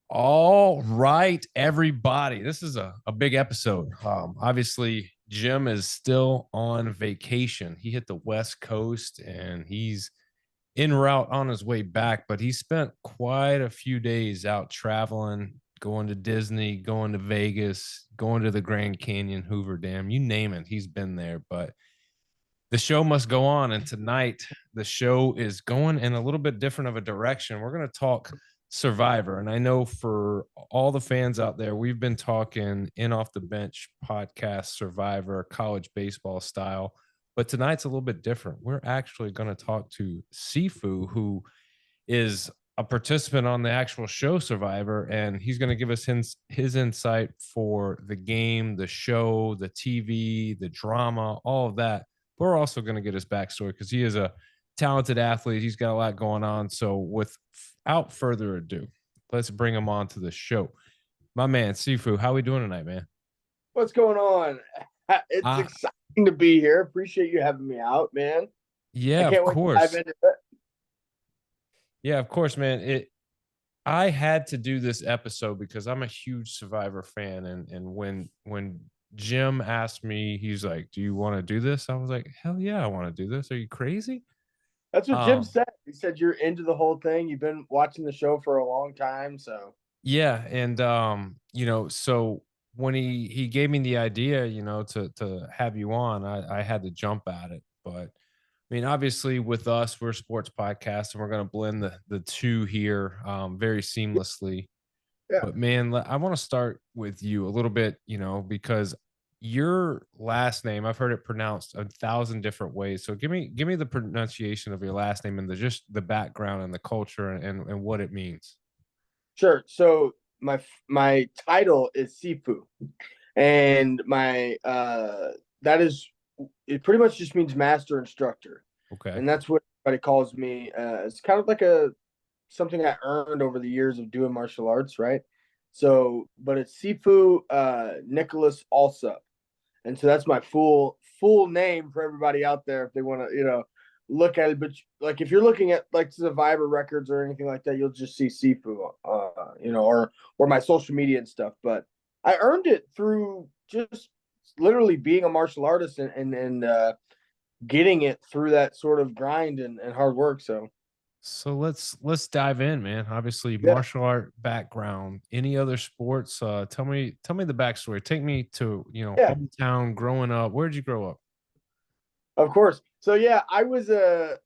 All right, everybody. This is a big episode. Obviously, Jim is still on vacation. He hit the West Coast and he's en route on his way back, but he spent quite a few days out traveling, going to Disney, going to Vegas, going to the Grand Canyon, Hoover Dam, you name it. He's been there, but the show must go on. And tonight, the show is going in a little bit different of a direction. We're going to talk Survivor. And I know for all the fans out there, we've been talking in off the bench podcast, Survivor, college baseball style. But tonight's a little bit different. We're actually going to talk to Sifu, who is a participant on the actual show Survivor, and he's going to give us his insight for the game, the show, the TV, the drama, all of that. We're also going to get his backstory because he is a talented athlete. He's got a lot going on. So, without further ado, let's bring him on to the show. My man, Sifu, how we doing tonight, man? What's going on? It's Uh, exciting to be here. Appreciate you having me out, man. I yeah, of can't wait to dive course. into it. Yeah, of course, man. I had to do this episode because I'm a huge Survivor fan, and when Jim asked me, he's like, "Do you want to do this?" I was like, "Hell yeah, I want to do this. Are you crazy?" That's what Jim Um, said. He said you're into the whole thing. You've been watching the show for a long time, so yeah, and so when he gave me the idea, to have you on, I had to jump at it. But I mean, obviously, with us, we're a sports podcast, and we're going to blend the two here very seamlessly. yeah. But man, I want to start with you a little bit, because your last name, I've heard it pronounced 1,000 different ways. So give me the pronunciation of your last name and just the background and the culture and what it means. Sure. So my title is Sifu, and my that is it. Pretty much just means master instructor, Okay. and that's what everybody calls me. It's kind of like a something I earned over the years of doing martial arts, right? So, but it's Sifu Nicholas Alsup, and so that's my full name for everybody out there if they want to, look at it. But like if you're looking at like Survivor records or anything like that, you'll just see Sifu, or my social media and stuff. But I earned it through just literally being a martial artist and getting it through that sort of grind and hard work. So So let's dive in, man. Obviously, yeah, martial art background. Any other sports? Tell me the backstory. Take me to yeah. hometown, growing up. Where'd you grow up? Of course. So yeah, I was a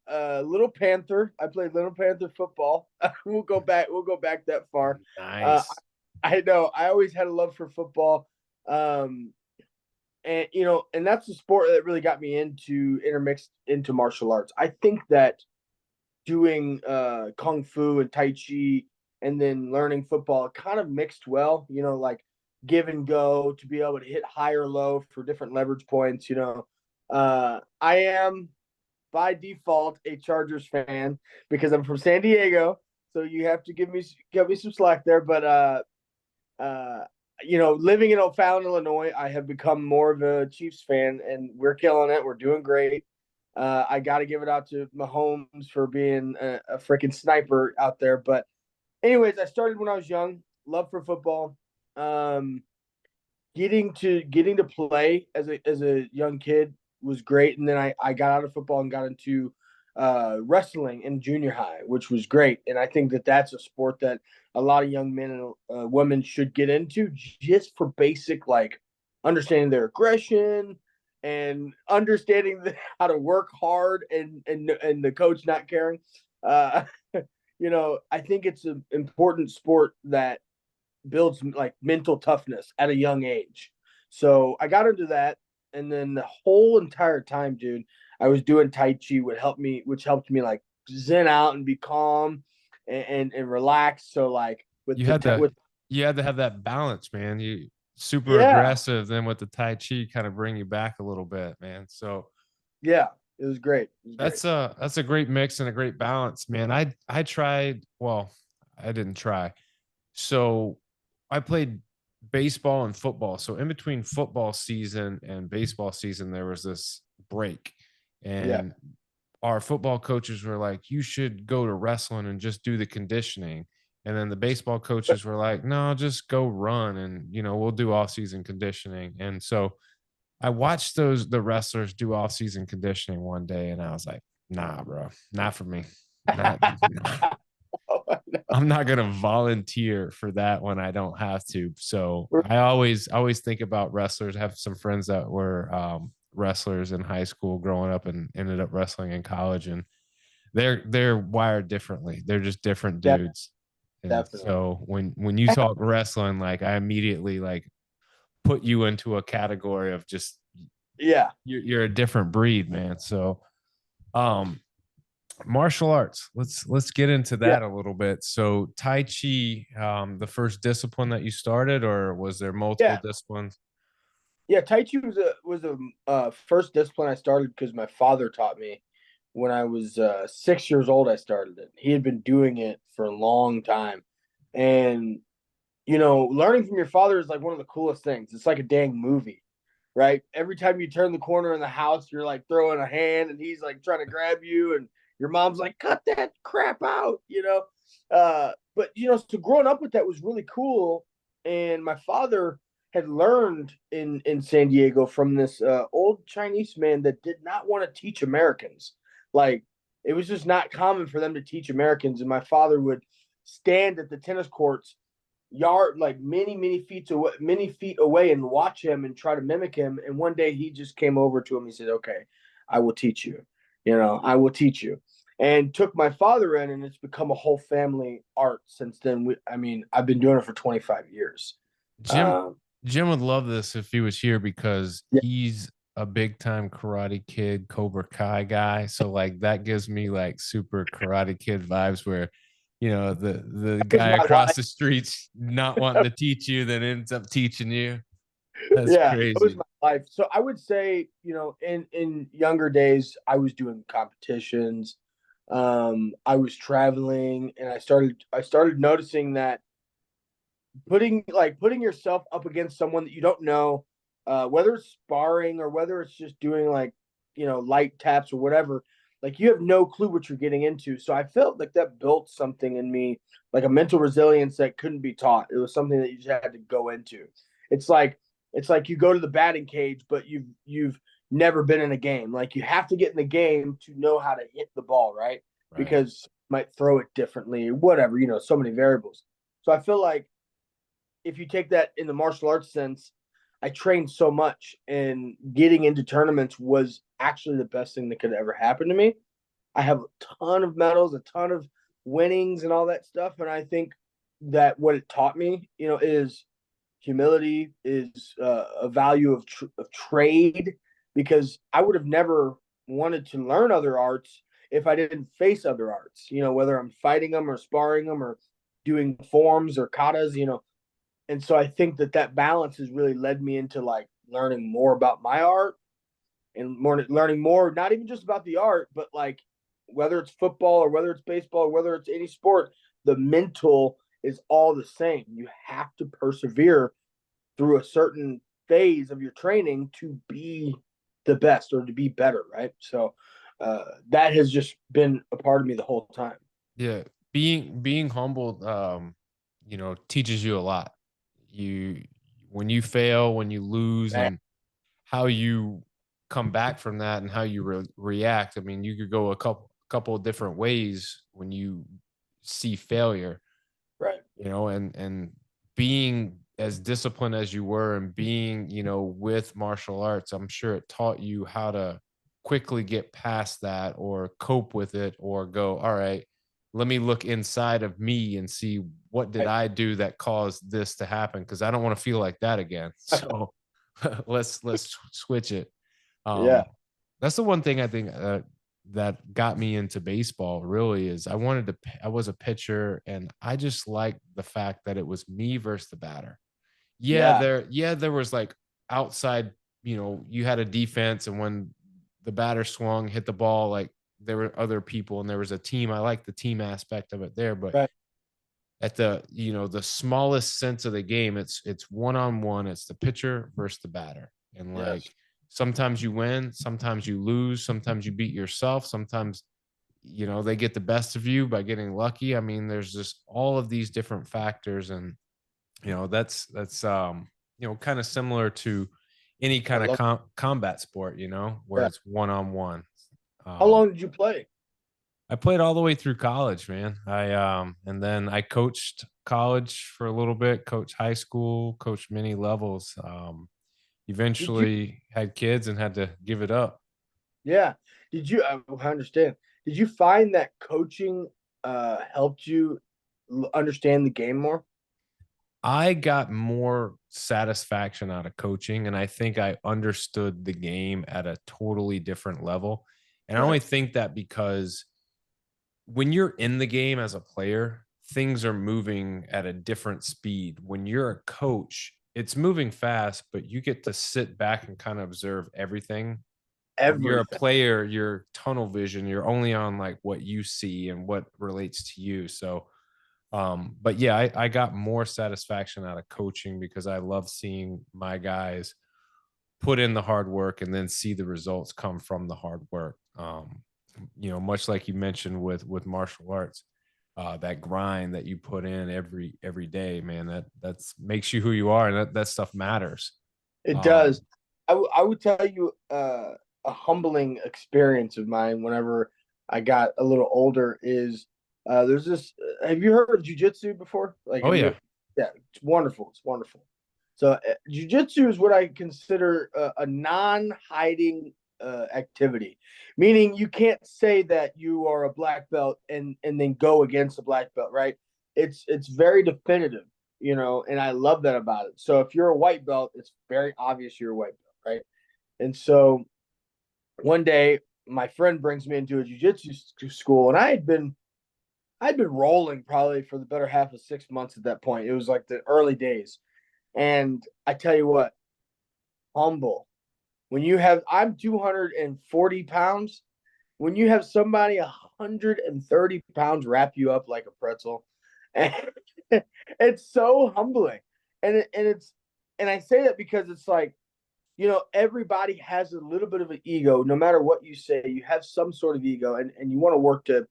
little Panther. I played Little Panther football. We'll go back. We'll go back that far. Uh, Nice. I know. I always had a love for football, um, and that's the sport that really got me into intermixed into martial arts. I think that doing kung fu and tai chi, and then learning football kind of mixed well. Like give and go to be able to hit high or low for different leverage points. I am by default a Chargers fan because I'm from San Diego, so you have to give me some slack there. But uh, living in O'Fallon, Illinois, I have become more of a Chiefs fan, and we're killing it. We're doing great. I got to give it out to Mahomes for being a freaking sniper out there. But anyways, I started when I was young. Love for football. Um, getting to play as a young kid was great, and then I got out of football and got into wrestling in junior high, which was great. And I think that that's a sport that a lot of young men and women should get into just for basic like understanding their aggression and understanding how to work hard and the coach not caring. Uh, I think it's an important sport that builds like mental toughness at a young age. So I got into that, and then the whole entire time, dude, I was doing Tai Chi, which helped me like zen out and be calm and relax. So like with You the had to with you had to have that balance, man. You super yeah, aggressive, then with the Tai Chi kind of bring you back a little bit, man. So yeah, it was great. It was great. that's a great mix and a great balance, man. I tried, well, I didn't try. So I played baseball and football. So in between football season and baseball season, there was this break. Yeah, And our football coaches were like, you should go to wrestling and just do the conditioning. And then the baseball coaches were like, no, just go run and, we'll do off season conditioning. And so I watched the wrestlers do off season conditioning one day and I was like, nah, bro, not for me. Not, Oh, I know. I'm not going to volunteer for that when I don't have to. So I always think about wrestlers. I have some friends that were wrestlers in high school growing up and ended up wrestling in college, and they're wired differently. They're just different Def- dudes. And Definitely. so when you talk wrestling, like I immediately like put you into a category of just Yeah. you're a different breed, man. So um martial arts, let's get into Yeah. that a little bit. So Tai Chi, the first discipline that you started, or was there multiple Yeah. disciplines? Yeah. Tai Chi was the first discipline I started because my father taught me when I was 6 years old. I started it. He had been doing it for a long time. And, learning from your father is like one of the coolest things. It's like a dang movie, right? Every time you turn the corner in the house, you're like throwing a hand and he's like trying to grab you, and your mom's like, cut that crap out. So growing up with that was really cool. And my father had learned in San Diego from this old Chinese man that did not want to teach Americans. Like, it was just not common for them to teach Americans. And my father would stand at the tennis courts yard like many feet away and watch him and try to mimic him. And one day he just came over to him. He said, okay, I will teach you. I will teach you. And took my father in, and it's become a whole family art since then. I've been doing it for 25 years. Jim um Jim would love this if he was here because yeah, he's a big time Karate Kid Cobra Kai guy. So like that gives me like super Karate Kid vibes where the that was guy my across life. the streets not wanting to teach you then ends up teaching you. That's Yeah, it was crazy. my life. So I would say, in younger days, I was doing competitions. I was traveling, and I started noticing that putting yourself up against someone that you don't know, whether it's sparring or whether it's just doing like light taps or whatever, like you have no clue what you're getting into. So I felt like that built something in me, like a mental resilience that couldn't be taught. It was something that you just had to go into. It's like you go to the batting cage, but you've never been in a game. Like, you have to get in the game to know how to hit the ball, right? Right. Because you might throw it differently, whatever, so many variables. So I feel like if you take that in the martial arts sense, I trained so much, and getting into tournaments was actually the best thing that could ever happen to me. I have a ton of medals, a ton of winnings, and all that stuff. And I think that what it taught me, is humility, is a value of trade, because I would have never wanted to learn other arts if I didn't face other arts, whether I'm fighting them or sparring them or doing forms or katas. And so I think that balance has really led me into like learning more about my art, and learning more, not even just about the art, but like whether it's football or whether it's baseball or whether it's any sport, the mental is all the same. You have to persevere through a certain phase of your training to be the best or to be better, right? So that has just been a part of me the whole time. Yeah. Being humbled teaches you a lot. You When you fail, when you lose, Right. and how you come back from that and how you react. I mean, you could go a couple of different ways when you see failure, Right. and being as disciplined as you were and being, with martial arts, I'm sure it taught you how to quickly get past that or cope with it or go, all right, let me look inside of me and see what did Right. I do that caused this to happen, because I don't want to feel like that again. So let's switch it. Yeah. Um, that's the one thing I think that got me into baseball. Really, is I was a pitcher, and I just liked the fact that it was me versus the batter. Yeah. There was like outside. You had a defense, and when the batter swung, hit the ball, like there were other people, and there was a team. I like the team aspect of it there, but Right. at the smallest sense of the game, it's one on one. It's the pitcher versus the batter, and Yes. like sometimes you win, sometimes you lose, sometimes you beat yourself, sometimes they get the best of you by getting lucky. I mean, there's just all of these different factors, and that's kind of similar to any I kind of love. combat sport, where That. it's one on one. How long did you play? I played all the way through college, man. And then I coached college for a little bit, coached high school, coached many levels. Did you? Eventually had kids and had to give it up. Yeah. Did you? I understand. Did you find that coaching helped you understand the game more? I got more satisfaction out of coaching, and I think I understood the game at a totally different level. And I Right. only think that because when you're in the game as a player, things are moving at a different speed. When you're a coach, it's moving fast, but you get to sit back and kind of observe everything. When you're a Everything. player, you're tunnel vision, you're only on like what you see and what relates to you. So, but yeah, I got more satisfaction out of coaching because I love seeing my guys put in the hard work and then see the results come from the hard work. Much like you mentioned with martial arts, that grind that you put in every day, man, that's makes you who you are, and that stuff matters. It does. Um, I would tell you a humbling experience of mine whenever I got a little older is there's this. Have you heard of jujitsu before? Like, oh have yeah, you? Yeah, it's wonderful. It's wonderful. So, jujitsu is what I consider a non-hiding activity, meaning you can't say that you are a black belt and then go against a black belt, right? It's very definitive, and I love that about it. So if you're a white belt, it's very obvious you're a white belt, right? And so one day my friend brings me into a jiu-jitsu school, and I'd been rolling probably for the better half of 6 months at that point. It was like the early days. And I tell you what, humble. When you have, I'm 240 pounds. When you have somebody 130 pounds wrap you up like a pretzel, and it's so humbling. And I say that because it's like, everybody has a little bit of an ego. No matter what you say, you have some sort of ego, and you want to work to,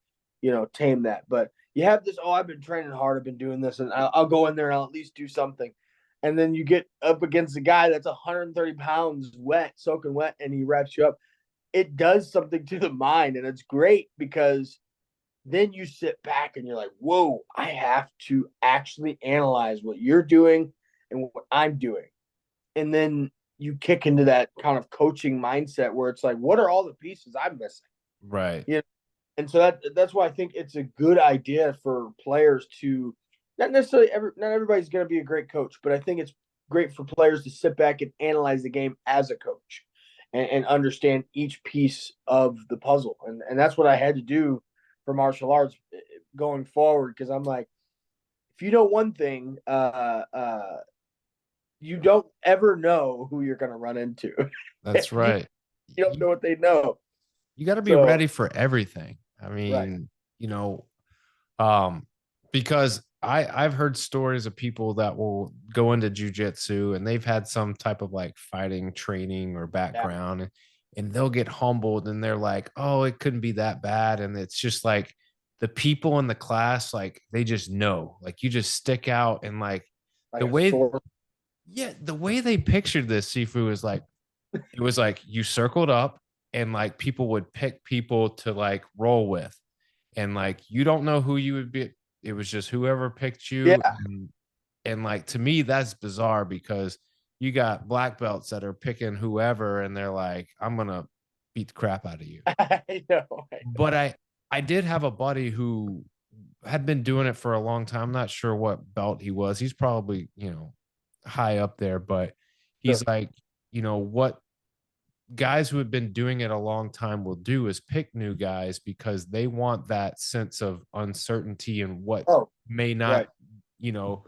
tame that. But you have this, oh, I've been training hard, I've been doing this, and I'll go in there and I'll at least do something. And then you get up against a guy that's 130 pounds wet, soaking wet, and he wraps you up. It does something to the mind, and it's great because then you sit back and you're like, whoa, I have to actually analyze what you're doing and what I'm doing. And then you kick into that kind of coaching mindset where it's like, what are all the pieces I'm missing? right. You know, and so that's why I think it's a good idea for players to not necessarily not everybody's going to be a great coach, but I think it's great for players to sit back and analyze the game as a coach and understand each piece of the puzzle. And that's what I had to do for martial arts going forward because I'm like, if you know one thing, you don't ever know who you're going to run into. That's you, right. you don't know what they know. You got to be So, ready for everything. I right. mean, um, because I've heard stories of people that will go into jujitsu and they've had some type of like fighting training or Yeah. background, and they'll get humbled and they're like, oh, it couldn't be that bad. And it's just like the people in the class, like they just know, like you just stick out, and like Like the a way, sword. yeah, the way they pictured this Sifu is like it was like you circled up and like people would pick people to like roll with, and like you don't know who you would be. It was just whoever picked you. Yeah. And like to me that's bizarre because you got black belts that are picking whoever and they're like, I'm gonna beat the crap out of you. I know. I But know. I did have a buddy who had been doing it for a long time. I'm not sure what belt he was. He's probably, high up there, but Sure. he's like, what guys who have been doing it a long time will do is pick new guys because they want that sense of uncertainty and what Oh, may not, right. you know,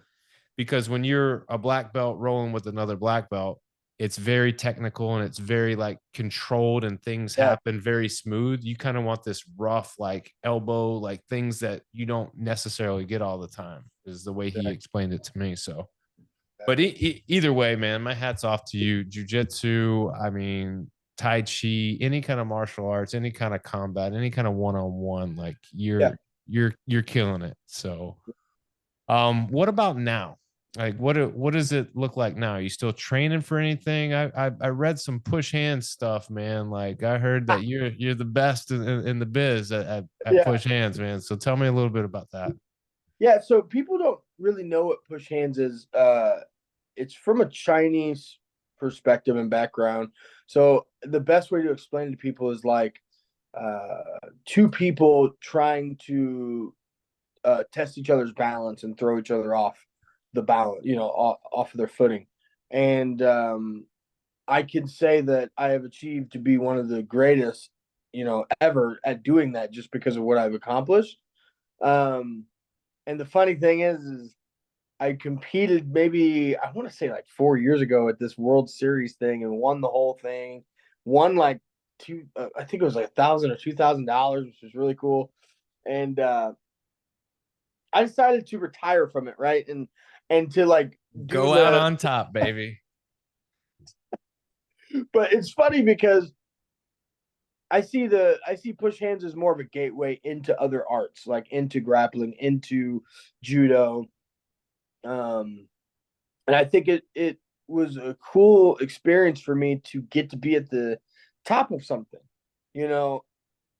because when you're a black belt rolling with another black belt, it's very technical and it's very like controlled and things Yeah. happen very smooth. You kind of want this rough, like elbow, like things that you don't necessarily get all the time, is the way he Exactly. explained it to me. So, but Exactly. either way, man, my hat's off to you. Jiu-jitsu, I mean, Tai Chi, any kind of martial arts, any kind of combat, any kind of one-on-one, like Yeah. you're killing it. So what about now? Like what does it look like now? Are you still training for anything? I read some push hand stuff, man. Like I heard that you're the best in the biz at Yeah. push hands, man. So tell me a little bit about that. Yeah. So people don't really know what push hands is. It's from a Chinese perspective and background. So the best way to explain it to people is like two people trying to test each other's balance and throw each other off the balance, off of their footing. And I can say that I have achieved to be one of the greatest, ever at doing that just because of what I've accomplished. Um, and the funny thing is I competed maybe I want to say like 4 years ago at this World Series thing and won the whole thing. Won like I think it was like $1,000 or $2,000, which was really cool. And I decided to retire from it, right? And to like do Go out the on top, baby. but it's funny because I see push hands as more of a gateway into other arts, like into grappling, into judo. Um and I think it was a cool experience for me to get to be at the top of something, you know,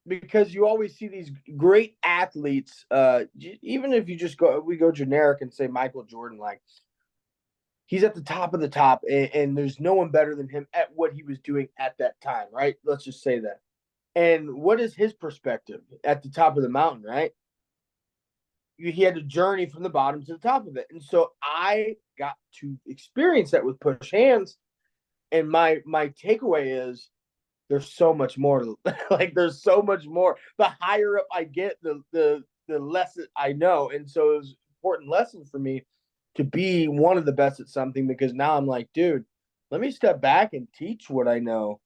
because you always see these great athletes. Even if you just we go generic and say Michael Jordan, like he's at the top of the top, and there's no one better than him at what he was doing at that time, right? Let's just say that. And what is his perspective at the top of the mountain, right? He had to journey from the bottom to the top of it. And so I got to experience that with push hands. And my takeaway is there's so much more. Like there's so much more. The higher up I get, the less I know. And so it was an important lesson for me to be one of the best at something because now I'm like, dude, let me step back and teach what I know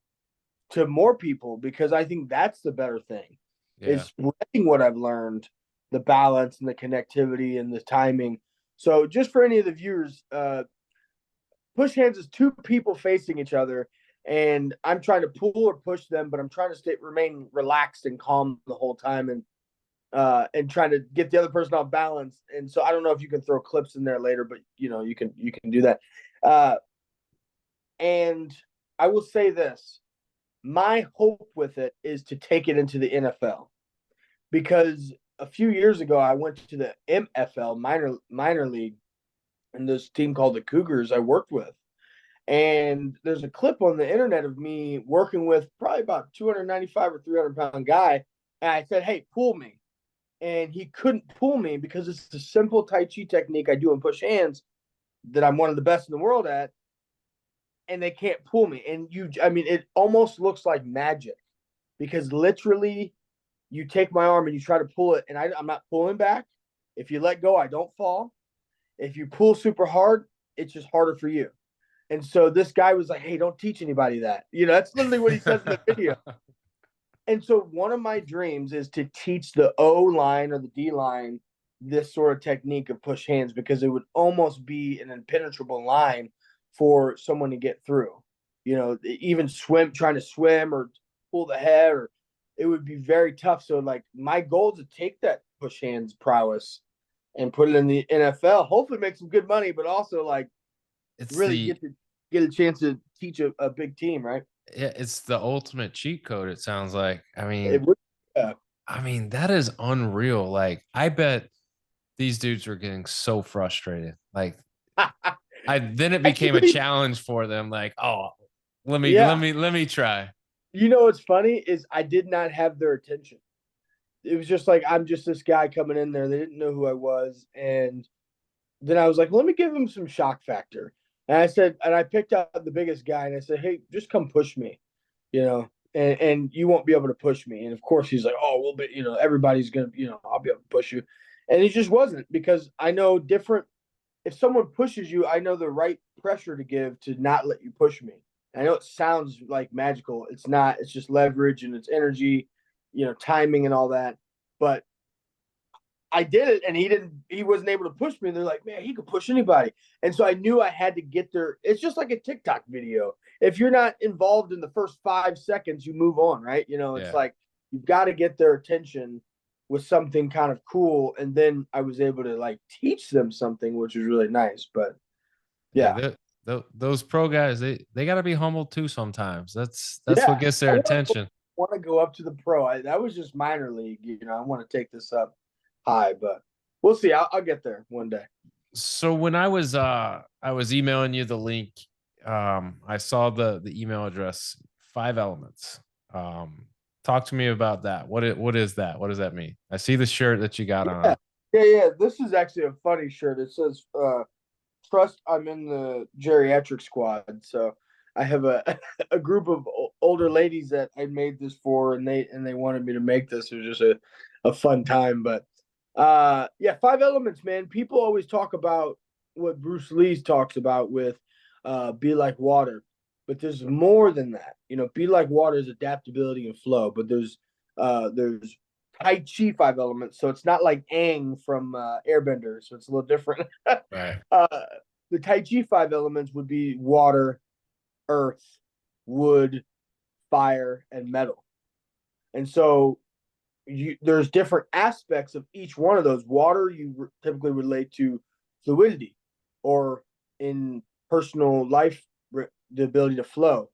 to more people because I think that's the better thing is Yeah. spreading what I've learned, the balance and the connectivity and the timing. So just for any of the viewers, push hands is two people facing each other and I'm trying to pull or push them, but I'm trying to remain relaxed and calm the whole time and trying to get the other person off balance. And so I don't know if you can throw clips in there later, but you can do that. And I will say this. My hope with it is to take it into the NFL because a few years ago I went to the MFL minor league and this team called the Cougars I worked with. And there's a clip on the internet of me working with probably about 295 or 300-pound guy. And I said, hey, pull me. And he couldn't pull me because it's a simple Tai Chi technique I do in push hands that I'm one of the best in the world at. And they can't pull me. And I mean, it almost looks like magic because literally you take my arm and you try to pull it, and I'm not pulling back. If you let go, I don't fall. If you pull super hard, it's just harder for you. And so this guy was like, hey, don't teach anybody that. That's literally what he says in the video. And so one of my dreams is to teach the O line or the D line this sort of technique of push hands because it would almost be an impenetrable line for someone to get through. Even trying to swim or pull the head, or it would be very tough. So like my goal is to take that push hands prowess and put it in the NFL, hopefully make some good money, but also like It's really the get a chance to teach a big team, right? yeah, it's the ultimate cheat code, it sounds like. It would, yeah. I mean, that is unreal. Like, I bet these dudes were getting so frustrated. Like, I then it became a Actually, challenge for them. Like, oh, let me let yeah. me let me try. What's funny is I did not have their attention. It was just like I'm just this guy coming in there. They didn't know who I was, and then I was like, let me give him some shock factor. And I picked out the biggest guy, and I said, hey, just come push me, and you won't be able to push me. And of course, he's like, oh, well, but everybody's gonna, I'll be able to push you, and he just wasn't because I know different. If someone pushes you, I know the right pressure to give to not let you push me. I know it sounds like magical. It's not. It's just leverage and it's energy, timing and all that. But I did it, and he wasn't able to push me. And they're like, man, he could push anybody. And so I knew I had to get there. It's just like a TikTok video. if you're not involved in the first 5 seconds, you move on, right? It's Yeah. like you've got to get their attention with something kind of cool, and then I was able to like teach them something, which was really nice. But Yeah, yeah, those pro guys, they got to be humble too sometimes. That's what yeah, gets I their attention. want to go up to the pro. That was just minor league. I want to take this up high, but we'll see. I'll get there one day. So when I was emailing you the link, I saw the email address, Five Elements. Talk to me about that. What is that? What does that mean? I see the shirt that you got Yeah, on. yeah. This is actually a funny shirt. It says trust I'm in the geriatric squad. So I have a a group of older ladies that I made this for, and they wanted me to make this. It was just a fun time. But yeah, five elements, man. People always talk about what Bruce Lee talks about with be like water, but there's more than that. Be like water is adaptability and flow, but there's Tai Chi five elements, so it's not like Aang from Airbender, so it's a little different. Right. uh, the Tai Chi five elements would be water, earth, wood, fire, and metal. And so there's different aspects of each one of those. Water you typically relate to fluidity, or in personal life, the ability to flow.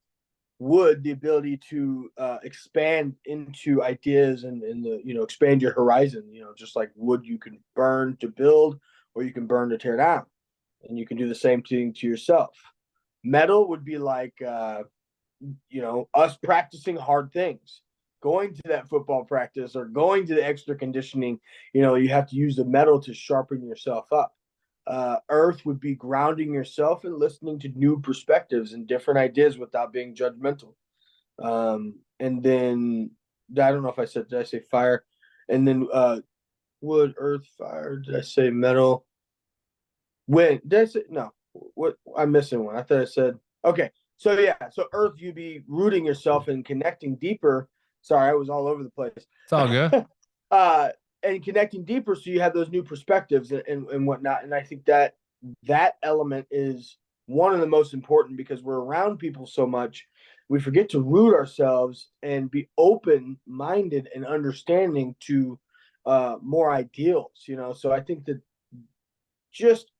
Wood, the ability to expand into ideas and expand your horizon. Just like wood, you can burn to build, or you can burn to tear down, and you can do the same thing to yourself. Metal would be like us practicing hard things, going to that football practice or going to the extra conditioning. You have to use the metal to sharpen yourself up. Earth would be grounding yourself and listening to new perspectives and different ideas without being judgmental. And then I don't know if did I say fire? And then wood, earth, fire. Did I say metal? Wind. Did I say no? What, I'm missing one. I thought I said okay. So yeah, so earth, you'd be rooting yourself and connecting deeper. Sorry, I was all over the place. It's all good. uh, and connecting deeper, so you have those new perspectives and whatnot. And I think that element is one of the most important, because we're around people so much, we forget to root ourselves and be open minded and understanding to more ideals. So I think that just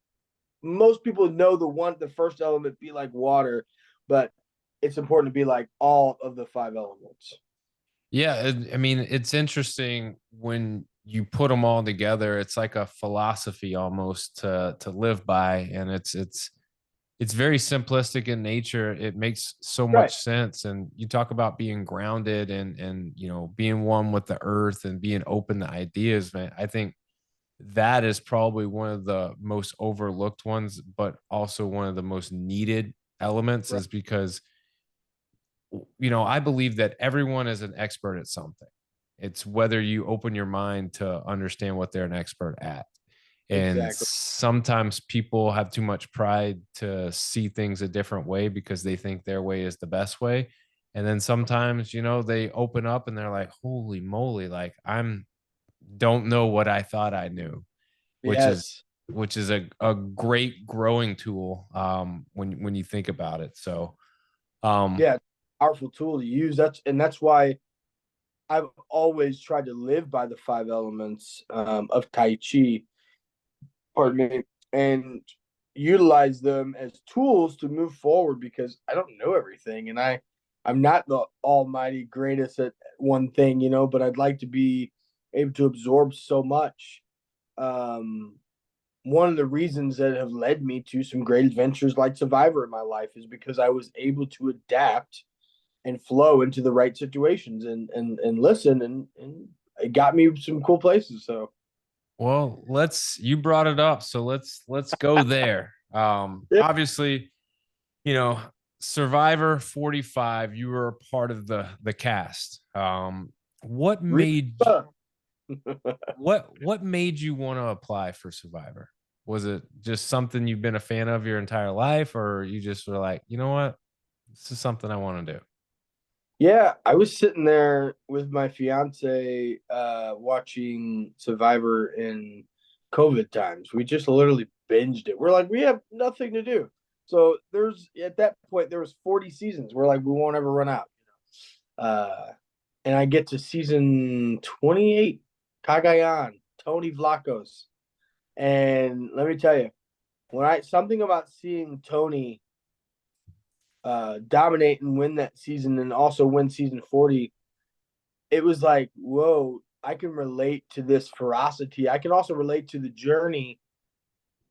most people know the first element, be like water, but it's important to be like all of the five elements. Yeah, I mean, it's interesting when you put them all together. It's like a philosophy almost to live by, and it's very simplistic in nature. It makes so Right. much sense. And you talk about being grounded and being one with the earth and being open to ideas, man. I think that is probably one of the most overlooked ones, but also one of the most needed elements, Right. is because I believe that everyone is an expert at something. It's whether you open your mind to understand what they're an expert at. And Exactly. sometimes people have too much pride to see things a different way because they think their way is the best way. And then sometimes, they open up and they're like, holy moly, like I'm don't know what I thought I knew, which is Yes. a great growing tool when you think about it. So um Yeah. Powerful tool to use. That's why I've always tried to live by the five elements of Tai Chi, pardon me, and utilize them as tools to move forward, because I don't know everything, and I'm not the almighty greatest at one thing, but I'd like to be able to absorb so much. Um, One of the reasons that have led me to some great adventures like Survivor in my life is because I was able to adapt and flow into the right situations and listen, and it got me some cool places. So Well, you brought it up, so let's go there. yeah, Obviously, you know, Survivor 45, you were a part of the cast. What made what made you want to apply for Survivor? Was it just something you've been a fan of your entire life, or you just were like, you know what, this is something I want to do? yeah, I was sitting there with my fiance watching Survivor in COVID times. We just literally binged it. We're like, we have nothing to do. So there's at that point there was 40 seasons. We're like we won't ever run out. And I get to season 28, Cagayan, Tony Vlachos, and let me tell you, when I something about seeing Tony dominate and win that season, and also win season 40, it was like, whoa, I can relate to this ferocity. I can also relate to the journey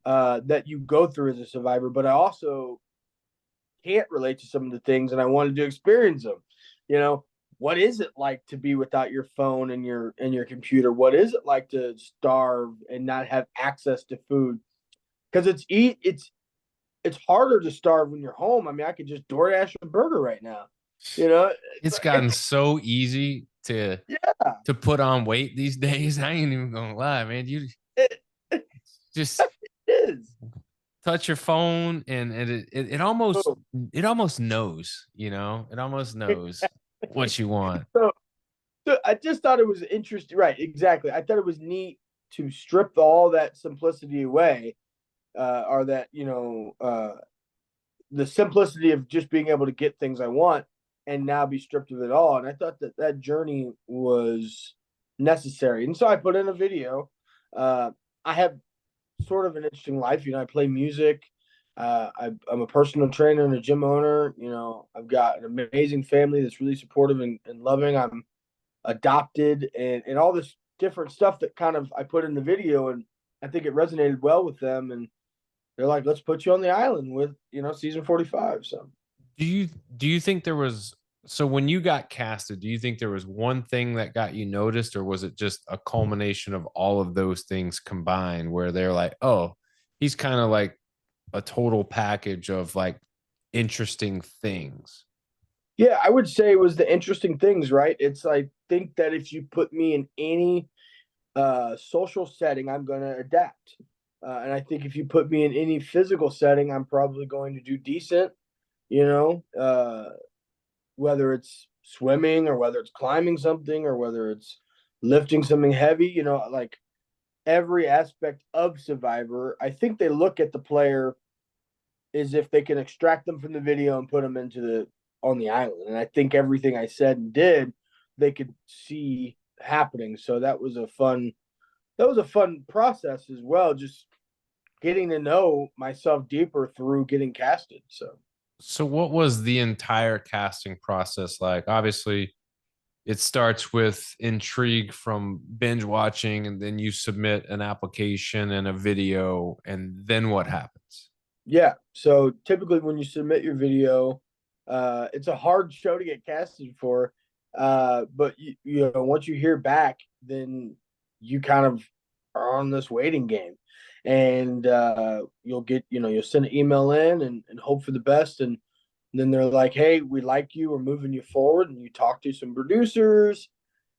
that you go through as a survivor, but I also can't relate to some of the things, and I wanted to experience them. You know, what is it like to be without your phone and your computer? What is it like to starve and not have access to food? Because it's harder to starve when you're home. I mean, I could just DoorDash a burger right now. You know, It's gotten so easy yeah, to put on weight these days. I ain't even gonna lie, man. You it just is. touch your phone and So, it almost knows, you know, it almost knows what you want. so, so I just thought it was interesting. Right, exactly. I thought it was neat to strip all that simplicity away, or that the simplicity of just being able to get things I want and now be stripped of it all. And I thought that that journey was necessary. And so I put in a video. I have sort of an interesting life. I play music. I'm a personal trainer and a gym owner. I've got an amazing family that's really supportive and loving. I'm adopted and all this different stuff that kind of I put in the video. And I think it resonated well with them. And they're like, let's put you on the island with, season 45. So Do you do you think there was so when you got casted, do you think there was one thing that got you noticed, or was it just a culmination of all of those things combined where they're like, oh, he's kind of like a total package of like interesting things? yeah, I would say it was the interesting things, right? It's I think that if you put me in any social setting, I'm going to adapt. And I think if you put me in any physical setting, I'm probably going to do decent, you know, whether it's swimming or whether it's climbing something or whether it's lifting something heavy, like every aspect of Survivor. I think they look at the player as if they can extract them from the video and put them on the island. And I think everything I said and did, they could see happening. So that was a fun process as well, just getting to know myself deeper through getting casted. So what was the entire casting process like? Obviously, it starts with intrigue from binge watching, and then you submit an application and a video, and then what happens? Yeah. So typically when you submit your video, it's a hard show to get casted for. But once you hear back, then you kind of are on this waiting game. And you'll send an email in and hope for the best. And then they're like, hey, we like you, we're moving you forward. And you talk to some producers.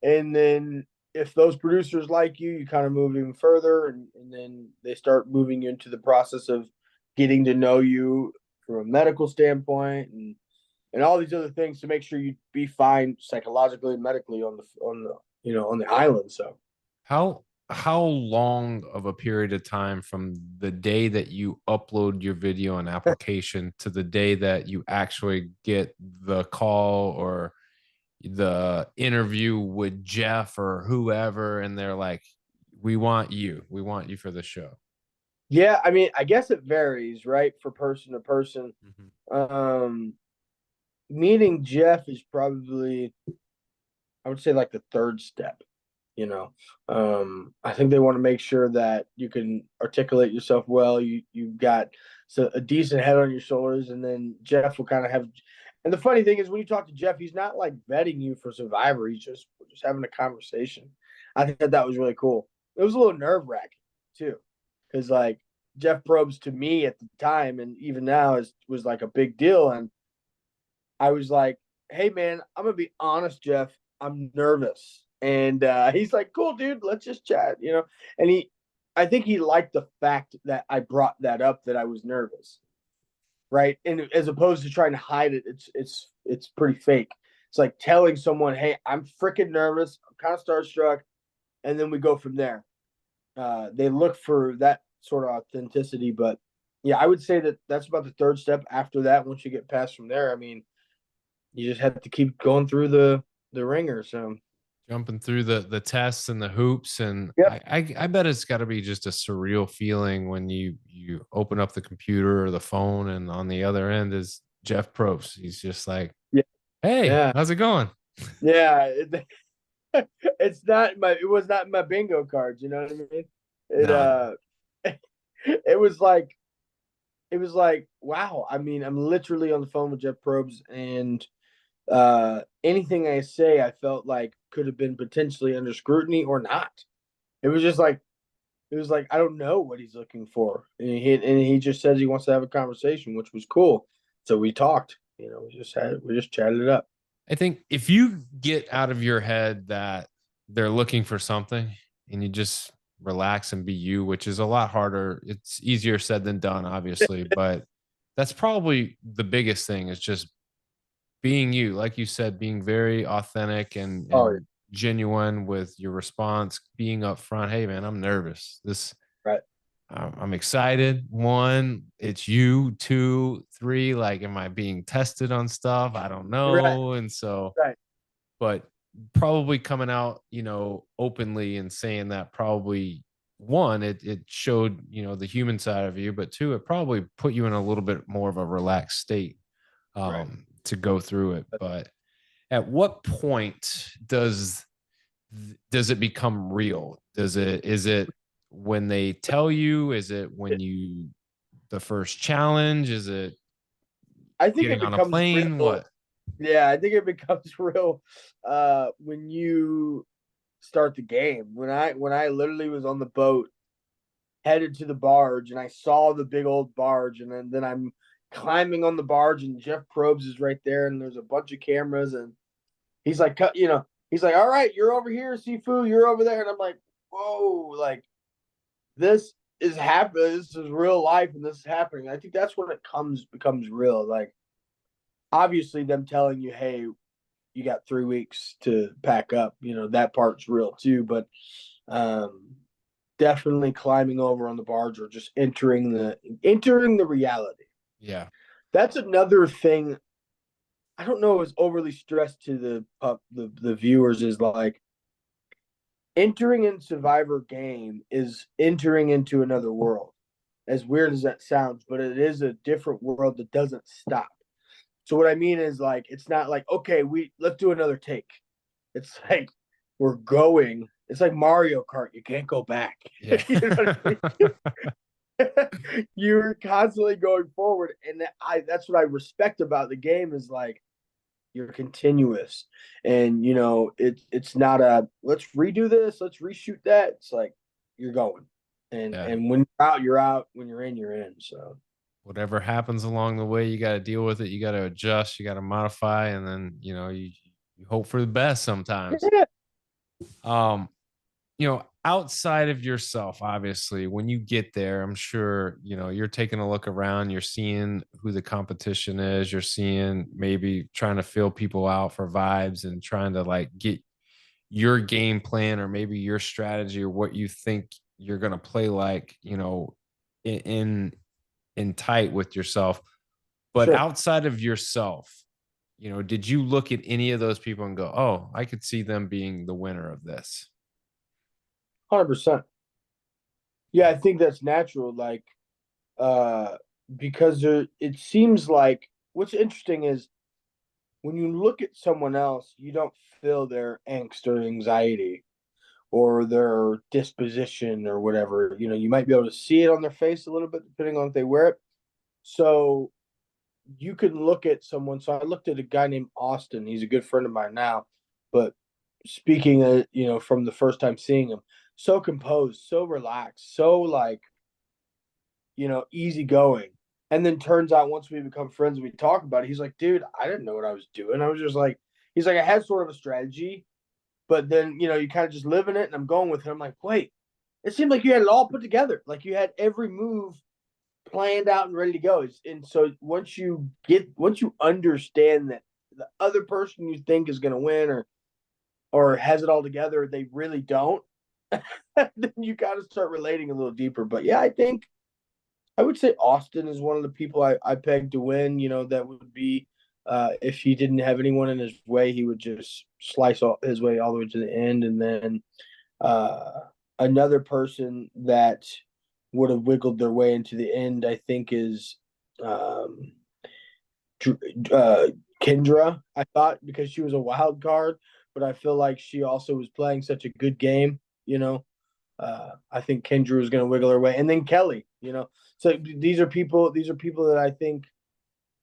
And then if those producers like you kind of move even further. And then they start moving you into the process of getting to know you from a medical standpoint and all these other things to make sure you be fine psychologically and medically on the island. So How long of a period of time from the day that you upload your video and application to the day that you actually get the call or the interview with Jeff or whoever, and they're like, we want you for the show? yeah, I mean, I guess it varies, right, for person to person. Mhm. Um, Meeting Jeff is probably, I would say, like the third step. I think they want to make sure that you can articulate yourself well. You've got a decent head on your shoulders, and then Jeff will kind of have. And the funny thing is, when you talk to Jeff, he's not like vetting you for Survivor. He's just having a conversation. I think that was really cool. It was a little nerve wracking too, because like Jeff probes to me at the time, and even now was like a big deal. And I was like, "Hey, man, I'm gonna be honest, Jeff. I'm nervous." And he's like, "Cool, dude. Let's just chat." And I think he liked the fact that I brought that up, that I was nervous, right? And as opposed to trying to hide it, it's pretty fake. It's like telling someone, "Hey, I'm freaking nervous. I'm kind of starstruck," and then we go from there. They look for that sort of authenticity, but Yeah, I would say that that's about the third step. After that, once you get past from there, I mean, you just have to keep going through the ringer. So Jumping through the tests and the hoops, and yep, I bet it's got to be just a surreal feeling when you open up the computer or the phone, and on the other end is Jeff Probst. He's just like, yeah, "Hey, yeah, how's it going?" yeah. It's not my. It was not my bingo cards. You know what I mean? It No, no. it was like wow. I mean, I'm literally on the phone with Jeff Probst, and anything I say, I felt like could have been potentially under scrutiny or not. It was just like it was like I don't know what he's looking for, and he just says he wants to have a conversation, which was cool. So we talked. We just chatted it up. I think if you get out of your head that they're looking for something and you just relax and be you, which is a lot harder, it's easier said than done, obviously, but that's probably the biggest thing is just being you, like you said, being very authentic Oh, and genuine with your response, being upfront. Hey, man, I'm nervous. right, I'm excited. One, it's you. Two, three, like, am I being tested on stuff? I don't right, know. And so, right. but probably coming out, openly and saying that probably one, it showed, the human side of you, but two, it probably put you in a little bit more of a relaxed state Right. to go through it. But at what point does it become real? Is it when they tell you? Is it when you the first challenge? Is it I think it getting on a becomes plane? real. What? Yeah, I think it becomes real when you start the game. When I literally was on the boat headed to the barge and I saw the big old barge and then I'm climbing on the barge and Jeff Probst is right there and there's a bunch of cameras and he's like he's like, all right, you're over here, Sifu, you're over there. And I'm like, whoa, like this is happening. This is real life and this is happening. I think that's when it becomes real. Like obviously them telling you, hey, you got 3 weeks to pack up, that part's real too. But um definitely climbing over on the barge or just entering the reality. Yeah. That's another thing. I don't know is overly stressed to the viewers is like entering in Survivor game is entering into another world. As weird as that sounds, but it is a different world that doesn't stop. So what I mean is like it's not like okay, let's do another take. It's like we're going. It's like Mario Kart. You can't go back. Yeah. You know what I mean? You're constantly going forward, and that's what I respect about the game is like you're continuous, and it's not a let's redo this, let's reshoot that. It's like you're going, and Yeah. and when you're out, you're out. When you're in, you're in. So Whatever happens along the way, you got to deal with it. You got to adjust. You got to modify, and then you hope for the best sometimes. yeah, Um, outside of yourself, obviously, when you get there, I'm sure, you're taking a look around, you're seeing who the competition is, you're seeing maybe trying to fill people out for vibes and trying to like get your game plan or maybe your strategy or what you think you're going to play like, in in tight with yourself. But sure, outside of yourself, did you look at any of those people and go, "Oh, I could see them being the winner of this"? 100%. Yeah, I think that's natural. Like uh because it seems like what's interesting is when you look at someone else, you don't feel their angst or anxiety or their disposition or whatever. You might be able to see it on their face a little bit depending on if they wear it. So you can look at someone. So I looked at a guy named Austin. He's a good friend of mine now, but speaking from the first time seeing him, so composed, so relaxed, so like easygoing. And then turns out once we become friends and we talk about it, he's like, dude, I didn't know what I was doing. I was just like, he's like, I had sort of a strategy, but then, you kind of just live in it. And I'm going with him. I'm like, wait, it seemed like you had it all put together. Like you had every move planned out and ready to go. And so once you understand that the other person you think is going to win or has it all together, they really don't, then you got to start relating a little deeper. But yeah, I would say Austin is one of the people I pegged to win. That would be if he didn't have anyone in his way, he would just slice his way all the way to the end. And then uh, another person that would have wiggled their way into the end, I think, is um, uh, Kendra. I thought because she was a wild card, but I feel like she also was playing such a good game. I think Kendra was going to wiggle her way, and then Kelly. So these are people. These are people that I think.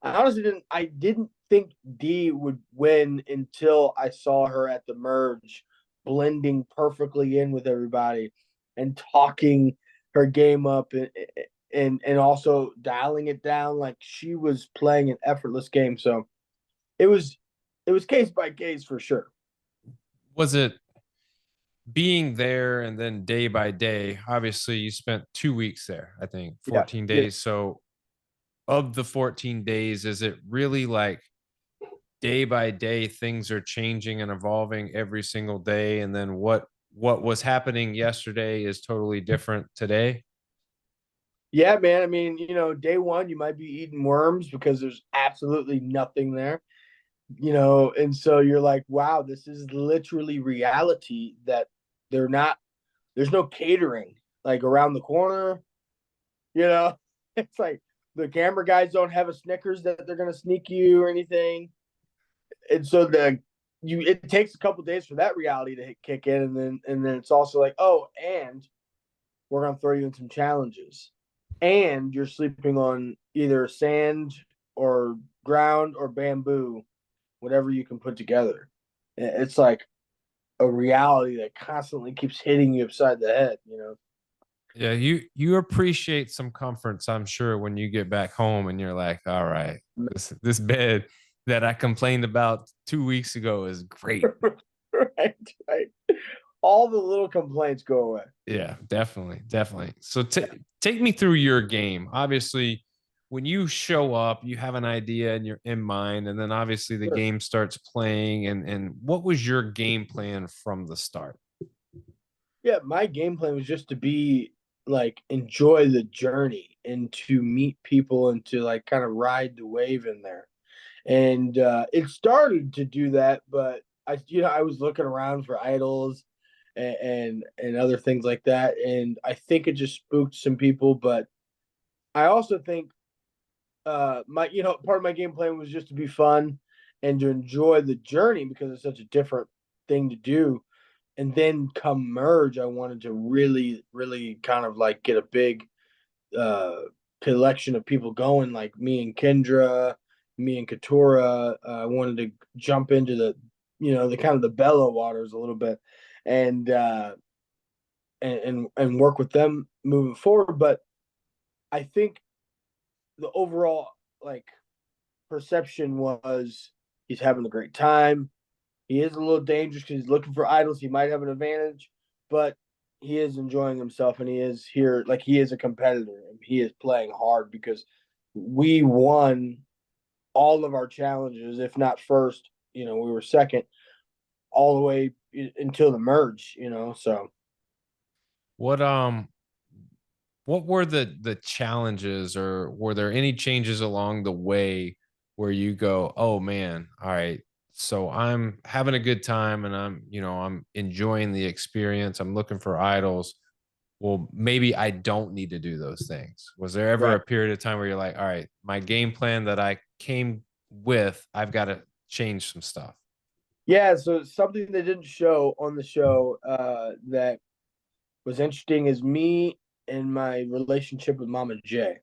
I honestly didn't. I didn't think Dee would win until I saw her at the merge, blending perfectly in with everybody, and talking her game up, and also dialing it down like she was playing an effortless game. So it was it was case by case for sure. Was it being there and then day by day? Obviously, you spent 2 weeks there, I think, Yeah, 14 yeah, days. So, of the 14 days, is it really like day by day things are changing and evolving every single day? And then what was happening yesterday is totally different today? yeah, man. I mean, day one you might be eating worms because there's absolutely nothing there. And so you're like, wow, this is literally reality that they're not, there's no catering like around the corner, you know, it's like the camera guys don't have a Snickers that they're going to sneak you or anything. And so it takes a couple days for that reality to kick in. And then it's also like, oh, and we're going to throw you in some challenges and you're sleeping on either sand or ground or bamboo, whatever you can put together. It's like a reality that constantly keeps hitting you upside the head. Yeah, you appreciate some comforts, I'm sure, when you get back home and you're like, all right, this bed that I complained about 2 weeks ago is great. Right, right. All the little complaints go away. Yeah, definitely, definitely. So take me through your game. Obviously, when you show up, you have an idea and you're in mind, and then obviously the Sure. game starts playing. And what was your game plan from the start? Yeah, my game plan was just to be like enjoy the journey and to meet people and to like kind of ride the wave in there. And it started to do that, but I was looking around for idols and other things like that, and I think it just spooked some people. But I also think my part of my game plan was just to be fun and to enjoy the journey because it's such a different thing to do. And then come merge, I wanted to really, really kind of like get a big uh, collection of people going, like me and Kendra, me and Katura. I wanted to jump into the kind of the Bella waters a little bit, and and work with them moving forward. But I think the overall like perception was he's having a great time. He is a little dangerous because he's looking for idols. He might have an advantage, but he is enjoying himself and he is here like he is a competitor and he is playing hard because we won all of our challenges, if not first, we were second all the way until the merge. So What um what were the challenges, or were there any changes along the way where you go, oh man, all right, so I'm having a good time and I'm enjoying the experience, I'm looking for idols, well, maybe I don't need to do those things? Was there ever right. a period of time where you're like, all right, my game plan that I came with, I've got to change some stuff? Yeah, so something they didn't show on the show that was interesting is me and my relationship with Mama J.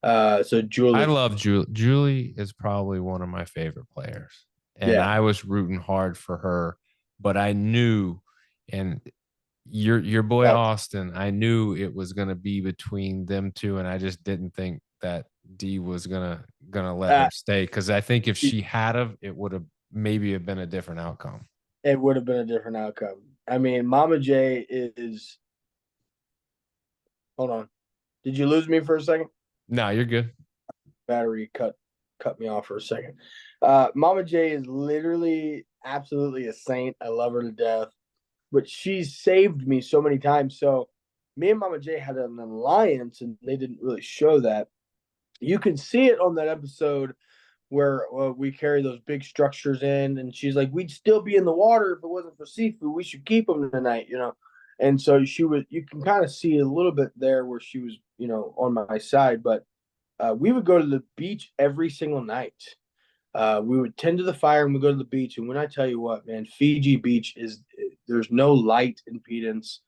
So I Julie. love Julie. Julie is probably one of my favorite players. And Yeah. I was rooting hard for her, but I knew, and your boy Yeah. Austin, I knew it was gonna be between them two, and I just didn't think that Dee was gonna let Uh, her stay, because I think if she had of, it would have maybe have been a different outcome. it would have been a different outcome. I mean, Mama J is. Hold on. Did you lose me for a second? No, you're good. Battery cut me off for a second. Mama J is literally absolutely a saint. I love her to death, but she's saved me so many times. So me and Mama J had an alliance, and they didn't really show that. You can see it on that episode where we carry those big structures in, and she's like, "We'd still be in the water if it wasn't for Sifu. We should keep them tonight," you know. And so she was. You can kind of see a little bit there where she was, you know, on my side. But we would go to the beach every single night. We would tend to the fire and we go to the beach. And when I tell you what, man, Fiji Beach is there's no light impedance.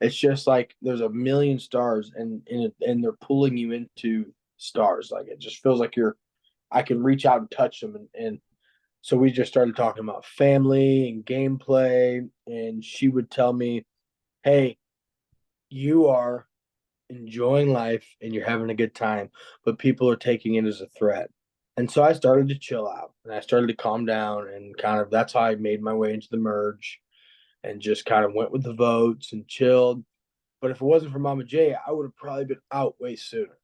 It's just like there's a million stars, and they're pulling you into stars. Like it just feels like I can reach out and touch them. And so we just started talking about family and gameplay. And she would tell me, "Hey, you are enjoying life and you're having a good time, but people are taking it as a threat." And so I started to chill out and I started to calm down, and kind of that's how I made my way into the merge and just kind of went with the votes and chilled. But if it wasn't for Mama J, I would have probably been out way sooner.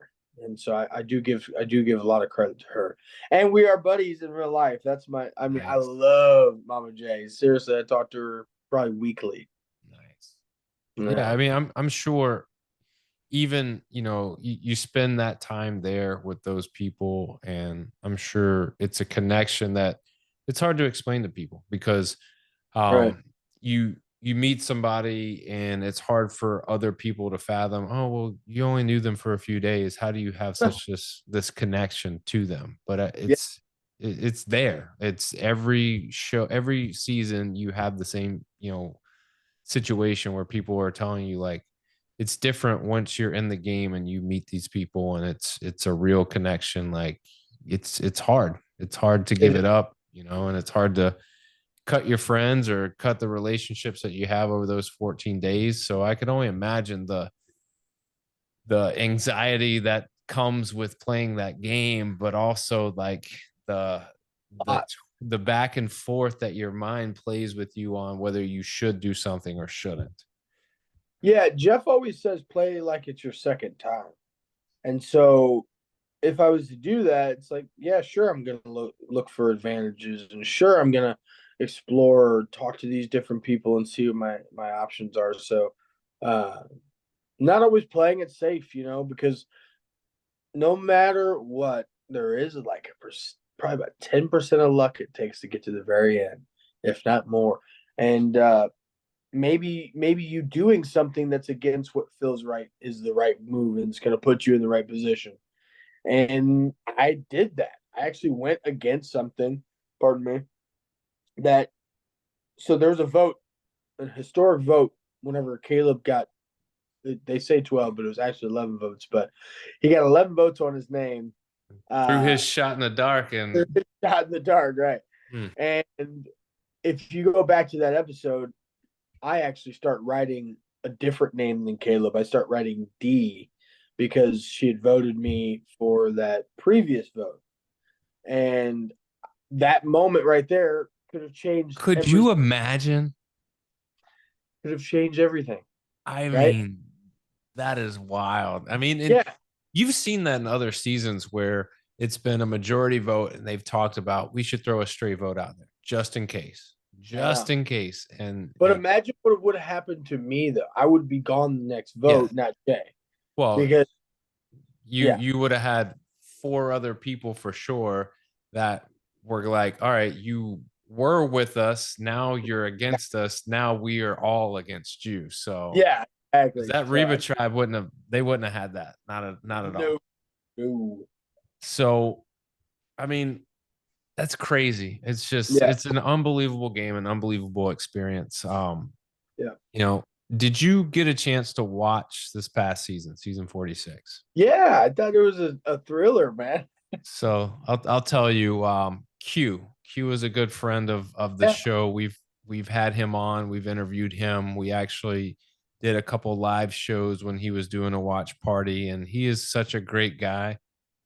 And so I do give a lot of credit to her. And we are buddies in real life. That's I Nice. love Mama J. Seriously, I talk to her probably weekly. Nice. Yeah, Yeah. I mean, I'm sure even, you spend that time there with those people, and I'm sure it's a connection that it's hard to explain to people because Right. you meet somebody and it's hard for other people to fathom, oh well, you only knew them for a few days, how do you have such this connection to them? But Yeah. it's there. It's every show, every season you have the same, situation where people are telling you like it's different once you're in the game and you meet these people, and it's a real connection. Like it's hard to It give it up, and it's hard to cut your friends or cut the relationships that you have over those 14 days. So I can only imagine the anxiety that comes with playing that game, but also like the the the back and forth that your mind plays with you on whether you should do something or shouldn't. Yeah, Jeff always says play like it's your second time. And so if I was to do that, it's like, yeah, sure, I'm gonna look for advantages, and sure, I'm gonna explore, talk to these different people, and see what my options are. So, uh, not always playing it safe, because no matter what, there is like probably about 10% of luck it takes to get to the very end, if not more. And maybe you doing something that's against what feels right is the right move, and it's going to put you in the right position. And I did that. I actually went against something, pardon me, that so there was a vote, a historic vote, whenever Caleb got, they say 12, but it was actually 11 votes, but he got 11 votes on his name. Through Uh, his shot in the dark and shot in the dark, right? hmm, And if you go back to that episode, I actually start writing a different name than Caleb. I start writing D because she had voted me for that previous vote. And that moment right there could you imagine? could have changed everything, I right? mean, that is wild. I mean, and Yeah. you've seen that in other seasons where it's been a majority vote and they've talked about we should throw a stray vote out there just in case, I know. just in case. And But imagine what would have happened to me though. I would be gone the next yeah, vote, not Jay. well, Because you yeah, you would have had four other people for sure that were like, all right, you were with us, now you're against us, now we are all against you. So yeah, because exactly. that So Reba tribe wouldn't have had that, not at all. no, no. So I mean, that's crazy. It's just Yeah, it's an unbelievable game, an unbelievable experience. yeah. You know, did you get a chance to watch this past season, season 46? Yeah, I thought it was a thriller, man. So I'll tell you, Q is a good friend of the Yeah. show. We've had him on, we've interviewed him. We actually did a couple live shows when he was doing a watch party, and he is such a great guy.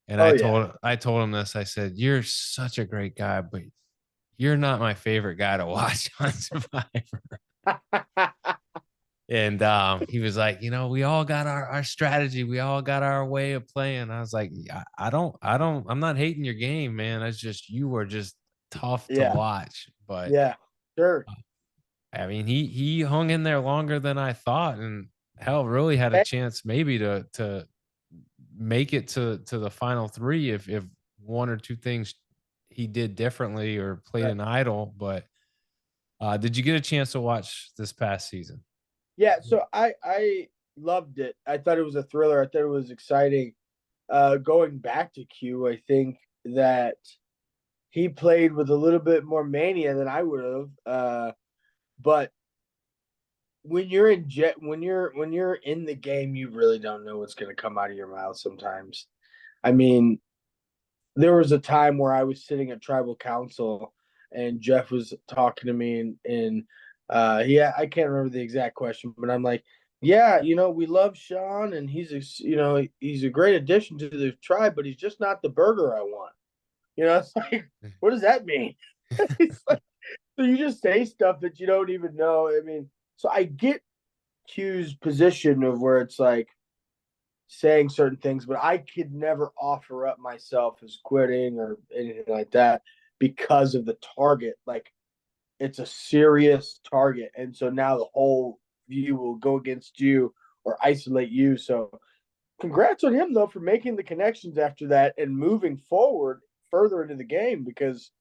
And Oh I yeah. told I told him this. I said, "You're such a great guy, but you're not my favorite guy to watch on Survivor." And he was like, we all got our strategy. We all got our way of playing. I was like, I'm not hating your game, man. It's just you were just tough to Yeah. watch. But Yeah. Sure. I mean, he hung in there longer than I thought. And hell, really had a chance maybe to make it to the final three if one or two things he did differently or played an idol. But did you get a chance to watch this past season? Yeah, so I loved it. I thought it was a thriller. I thought it was exciting. Going back to Q, I think that he played with a little bit more mania than I would have. But when you're in jet, when you're in the game, you really don't know what's going to come out of your mouth sometimes. I mean, there was a time where I was sitting at tribal council and Jeff was talking to me and I can't remember the exact question, but I'm like, yeah, we love Sean and he's a great addition to the tribe, but he's just not the burger I want. It's like, what does that mean? It's like, so you just say stuff that you don't even know. I mean, so I get Q's position of where it's like saying certain things, but I could never offer up myself as quitting or anything like that because of the target. Like it's a serious target. And so now the whole view will go against you or isolate you. So congrats on him though for making the connections after that and moving forward further into the game because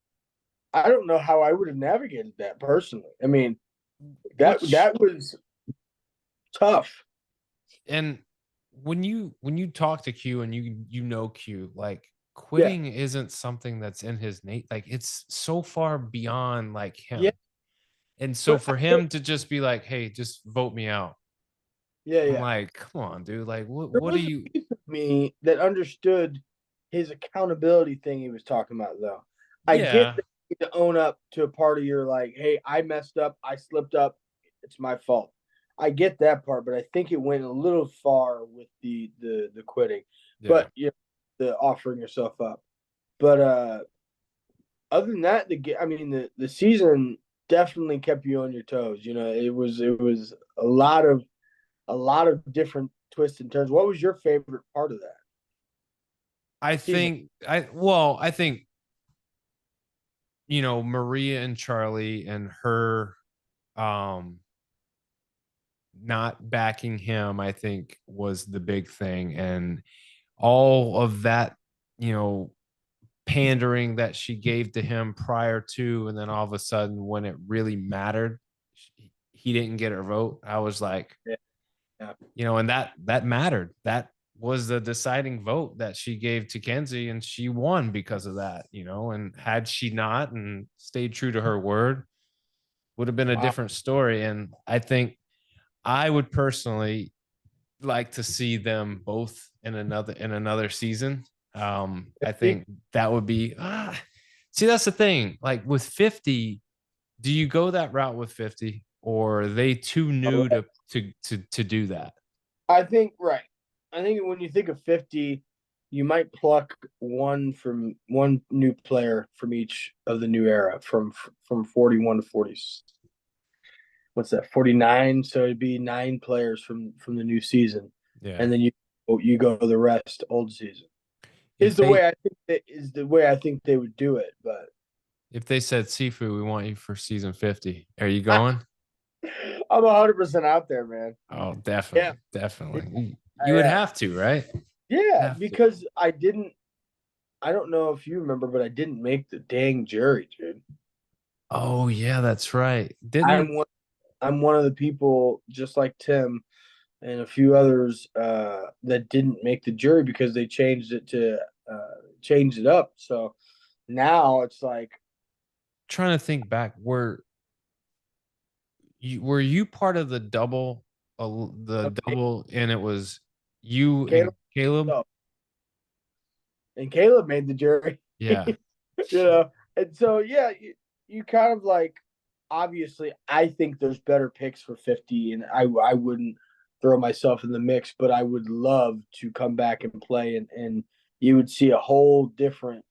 I don't know how I would have navigated that personally. I mean, Which that was tough. and when you talk to Q and you know Q, like Yeah. quitting isn't something that's in his Nate. Like it's so far beyond like Yeah. him. And so But I for think, him to just be like, hey, just vote me out. yeah, I'm yeah. like, come on, dude. Like There what are was a you? piece of me that understood his accountability thing he was talking about, though. I get Yeah. that you need to own up to a part of your like, hey, I messed up, I slipped up, it's my fault. I get that part, but I think it went a little far with the quitting, Yeah. but the offering yourself up. But other than that, I mean, the season definitely kept you on your toes. It was a lot of different twists and turns. What was your favorite part of that I season? think I think Maria and Charlie and her um not backing him, I think was the big thing. And all of that, you know, pandering that she gave to him prior to, and then all of a sudden when it really mattered, he didn't get her vote. I was like, Yeah, yeah. and that mattered. That was the deciding vote that she gave to Kenzie, and she won because of that. And had she not and stayed true to her word, would have been a Wow. different story. And I think I would personally like to see them both in another season. I 50? think that would be see, that's the thing. Like with 50, do you go that route with 50, or are they too All new right. to do that? I think right. I think when you think of 50, you might pluck one new player from each of the new era from 41 to 40. What's that? 49. So it'd be 9 players from the new season, Yeah. and then you go the rest old season. If they Is the way I think they would do it, but if they said, Sifu, we want you for season 50, are you going? I'm 100% out there, man. Oh, Yeah, definitely, yeah, definitely. You I would have to, right? yeah, Have to. because I don't know if you remember, but I didn't make the dang jury, dude. Oh yeah, that's right. Didn't I'm one I'm one of the people just like Tim and a few others that didn't make the jury because they changed it up. So now it's like trying to think back. Were you part of the double, and it was you and Caleb Caleb? oh, and Caleb made the jury. Yeah. And so yeah, you kind of like obviously I think there's better picks for 50 and I wouldn't throw myself in the mix, but I would love to come back and play and you would see a whole different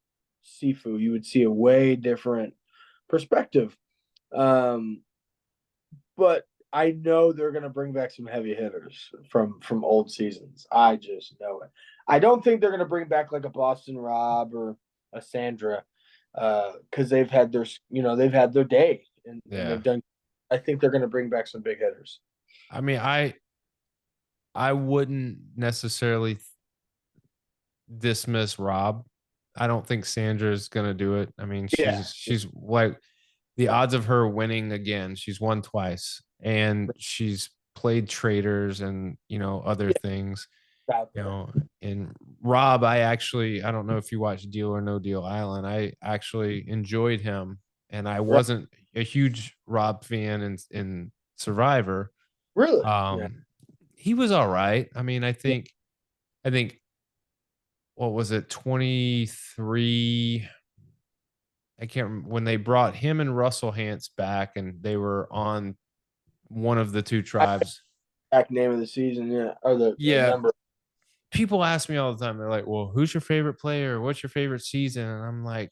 Sifu. You would see a way different perspective. Um, but I know they're going to bring back some heavy hitters from old seasons. I just know it. I don't think they're going to bring back like a Boston Rob or a Sandra because they've had their day and Yeah. they've done. I think they're going to bring back some big hitters. I mean, I wouldn't necessarily dismiss Rob. I don't think Sandra's gonna do it. I mean, Yeah. she's like the odds of her winning again. She's won twice, and she's played traders and other things. Out You there. know, and Rob, I don't know if you watched Deal or No Deal Island. I actually enjoyed him, and I Right. wasn't a huge Rob fan in Survivor. Really? Yeah. Um, he was all right. I mean, Yeah. I think what was it, 23? I can't remember when they brought him and Russell Hantz back, and they were on one of the two tribes. Back name of the season, yeah, or the Yeah, number. people ask me all the time. They're like, "Well, who's your favorite player? What's your favorite season?" And I'm like,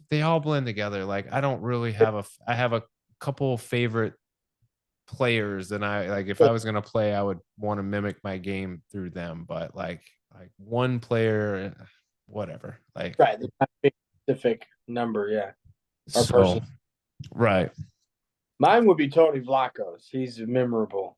they all blend together. Like, I don't really I have a couple favorite players, and I like if I was gonna play, I would want to mimic my game through them. But like one player, whatever. Like, Right. The specific number, yeah, or so person. right. Mine would be Tony Vlachos. He's memorable.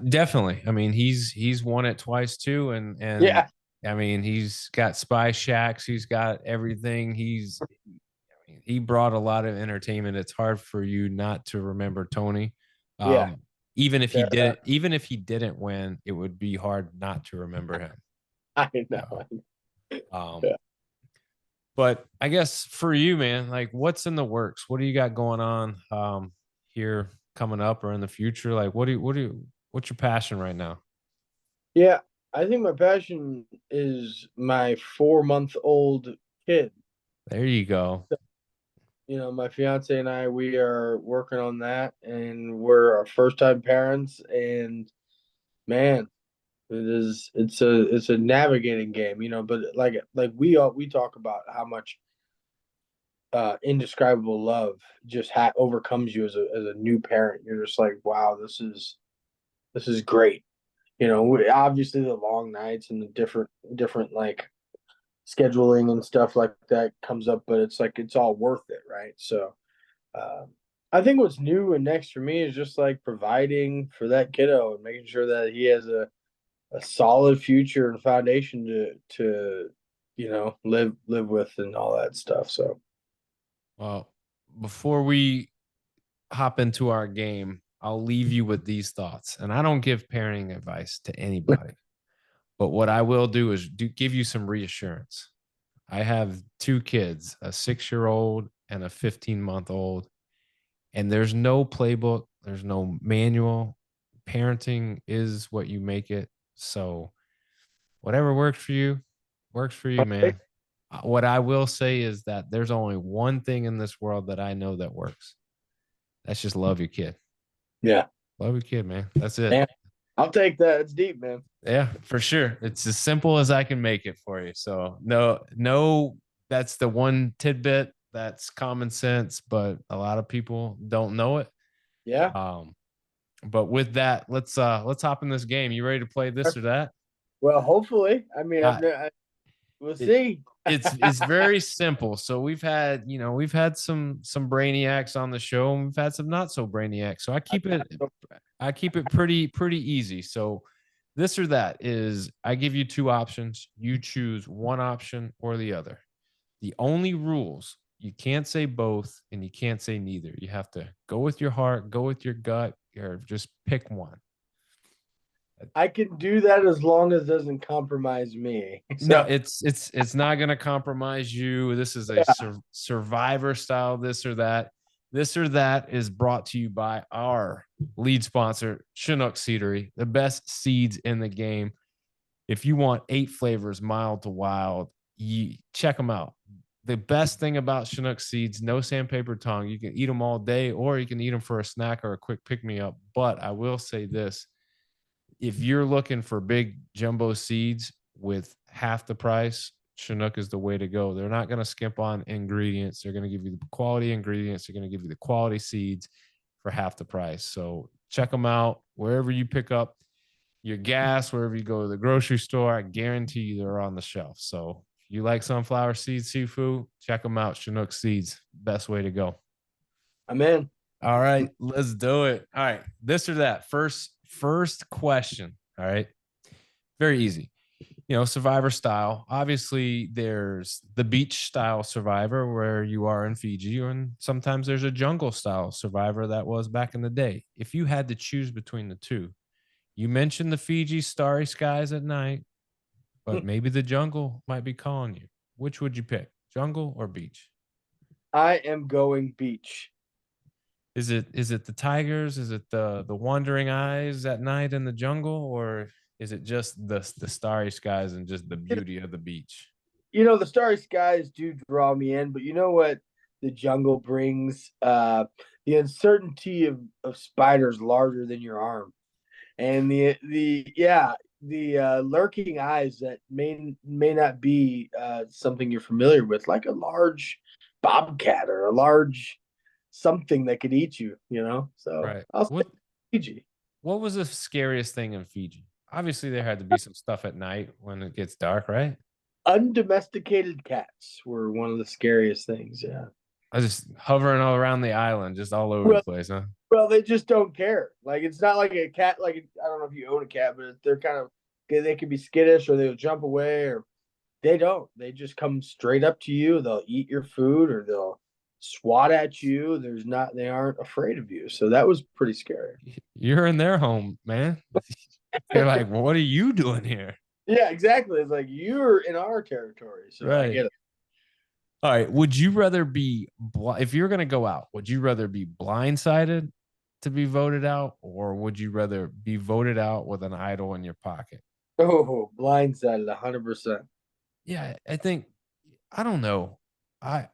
Definitely. I mean, he's won it twice too, and Yeah. I mean, he's got spy shacks. He's got everything. He brought a lot of entertainment. It's hard for you not to remember Tony. Yeah. Um, even if he Fair enough. didn't, even if he didn't win, it would be hard not to remember him. I You know. know? Yeah. But I guess for you, man, like what's in the works? What do you got going on here coming up or in the future? Like what's your passion right now? Yeah. I think my passion is my 4-month-old kid. There you go. My fiance and I, we are working on that, and we're our first time parents. And man, it's a navigating game, but like we talk about how much indescribable love just overcomes you as a new parent. You're just like, wow, this is great. Obviously the long nights and the different like scheduling and stuff like that comes up, but it's like it's all worth it, right? So um, I think what's new and next for me is just like providing for that kiddo and making sure that he has a solid future and foundation to live with and all that stuff. So Well, before we hop into our game, I'll leave you with these thoughts. And I don't give parenting advice to anybody, but what I will do is give you some reassurance. I have two kids, a 6-year-old and a 15-month-old, and there's no playbook, there's no manual. Parenting is what you make it. So whatever works for you, okay. man. What I will say is that there's only one thing in this world that I know that works. That's just love your kid. Yeah. Love your kid, man. That's it. Man, I'll take that. It's deep, man. Yeah, for sure. It's as simple as I can make it for you. So no, that's the one tidbit that's common sense, but a lot of people don't know it. Yeah. Um, but with that, let's hop in this game. You ready to play this or that? Well, hopefully. I mean, Uh, we'll it, see. it's very simple. So we've had some brainiacs on the show, and we've had some not so brainiacs. So I keep it pretty easy. So this or that is I give you two options. You choose one option or the other. The only rules, you can't say both and you can't say neither. You have to go with your heart, go with your gut, or just pick one. I can do that as long as it doesn't compromise me. No, So it's not going to compromise you. This is a yeah. survivor style this or that. This or that is brought to you by our lead sponsor, Chinook Seedery, the best seeds in the game. If you want 8 flavors, mild to wild, you check them out. The best thing about Chinook seeds, no sandpaper tongue. You can eat them all day, or you can eat them for a snack or a quick pick me up. But I will say this: if you're looking for big jumbo seeds with half the price, Chinook is the way to go. They're not going to skimp on ingredients. They're going to give you the quality ingredients. They're going to give you the quality seeds for half the price. So check them out wherever you pick up your gas, wherever you go to the grocery store. I guarantee you they're on the shelf. So if you like sunflower seeds, Sifu, check them out. Chinook seeds, best way to go. I'm in. All right, let's do it. All right, this or that. First question. All right. very easy. Survivor style. Obviously, there's the beach style survivor where you are in Fiji, and sometimes there's a jungle style survivor that was back in the day. If you had to choose between the two, you mentioned the Fiji starry skies at night, but maybe the jungle might be calling you. Which would you pick, jungle or beach? I am going beach. Is it the tigers? Is it the wandering eyes at night in the jungle, or is it just the starry skies and just the beauty of the beach? The starry skies do draw me in, but you know what the jungle brings? The uncertainty of spiders larger than your arm. And the lurking eyes that may not be something you're familiar with, like a large bobcat or a large something that could eat you, So Right. I'll say What Fiji. what was the scariest thing in Fiji? Obviously, there had to be some stuff at night when it gets dark, right? Undomesticated cats were one of the scariest things. Yeah. I was just hovering all around the island, just all over the Well, place, huh? well, they just don't care. Like it's not like a cat. Like I don't know if you own a cat, but they're kind of they can be skittish or they'll jump away or they don't. They just come straight up to you. They'll eat your food or they'll swat at you. They aren't afraid of you. So that was pretty scary. You're in their home, man. They're like, what are you doing here? Yeah, exactly. It's like you're in our territory. So I Right. get it. All right. Would you rather be, if you're going to go out, would you rather be blindsided to be voted out, or would you rather be voted out with an idol in your pocket? Oh, blindsided 100%. Yeah, I don't know. I,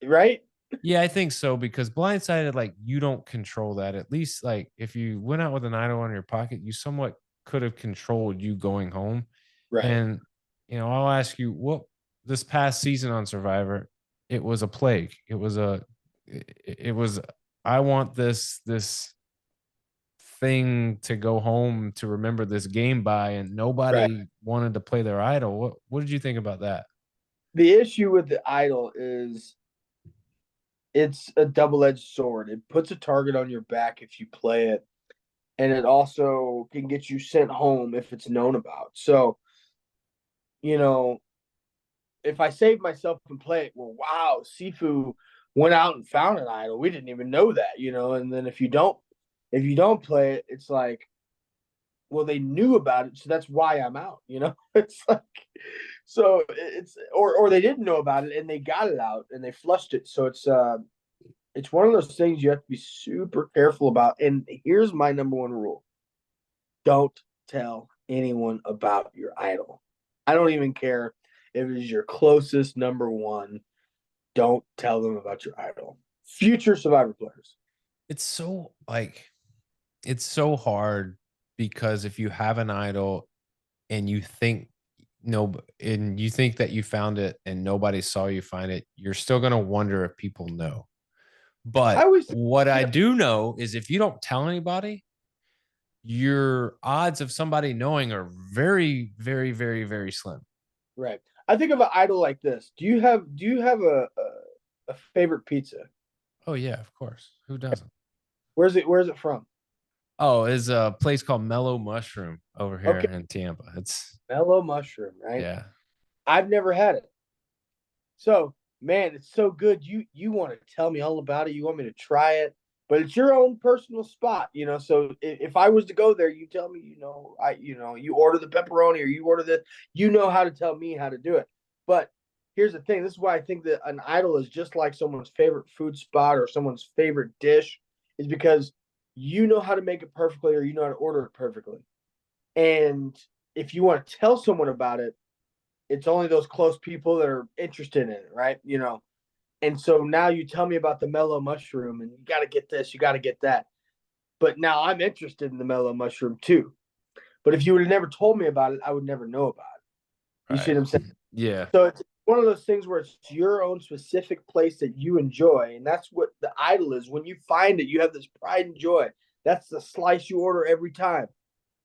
Right? yeah, I think so because blindsided, like you don't control that. At least, like if you went out with an idol in your pocket, you somewhat could have controlled you going home. Right. And I'll ask you, what this past season on Survivor, it was a plague. It was. I want this thing to go home to remember this game by, and Right. nobody wanted to play their idol. What did you think about that? The issue with the idol is it's a double-edged sword. It puts a target on your back if you play it, and it also can get you sent home if it's known about. So, you know, if I save myself and play it, well, wow, Sifu went out and found an idol. We didn't even know that. And then if you don't play it, it's like, well, they knew about it, so that's why I'm out. It's like so it's or they didn't know about it and they got it out and they flushed it. So it's one of those things you have to be super careful about. And here's my number one rule. Don't tell anyone about your idol. I don't even care if it is your closest number one. Don't tell them about your idol. Future Survivor players. It's so like it's so hard because if you have an idol and you think no and you think that you found it and nobody saw you find it, you're still going to wonder if people know. I But always what I yeah, do know is if you don't tell anybody, your odds of somebody knowing are very, very, very, very slim. right. I think of an idol like this. Do you have a favorite pizza? Oh yeah, of course. Who doesn't? Where's it from? Oh, is a place called Mellow Mushroom over here Okay, in Tampa. It's mellow mushroom, right? yeah. I've never had it. So, man, it's so good. You want to tell me all about it. You want me to try it, but it's your own personal spot. So if I was to go there, you tell me, you order the pepperoni or you order the, how to tell me how to do it. But here's the thing. This is why I think that an idol is just like someone's favorite food spot or someone's favorite dish, is because you know how to make it perfectly or you know how to order it perfectly. And if you want to tell someone about it, it's only those close people that are interested in it, right? And so now you tell me about the mellow mushroom and you got to get this, you got to get that. But now I'm interested in the mellow mushroom too. But if you would have never told me about it, I would never know about it. You see Right. what I'm saying? Yeah. So it's one of those things where it's your own specific place that you enjoy. And that's what the idol is. When you find it, you have this pride and joy. That's the slice you order every time.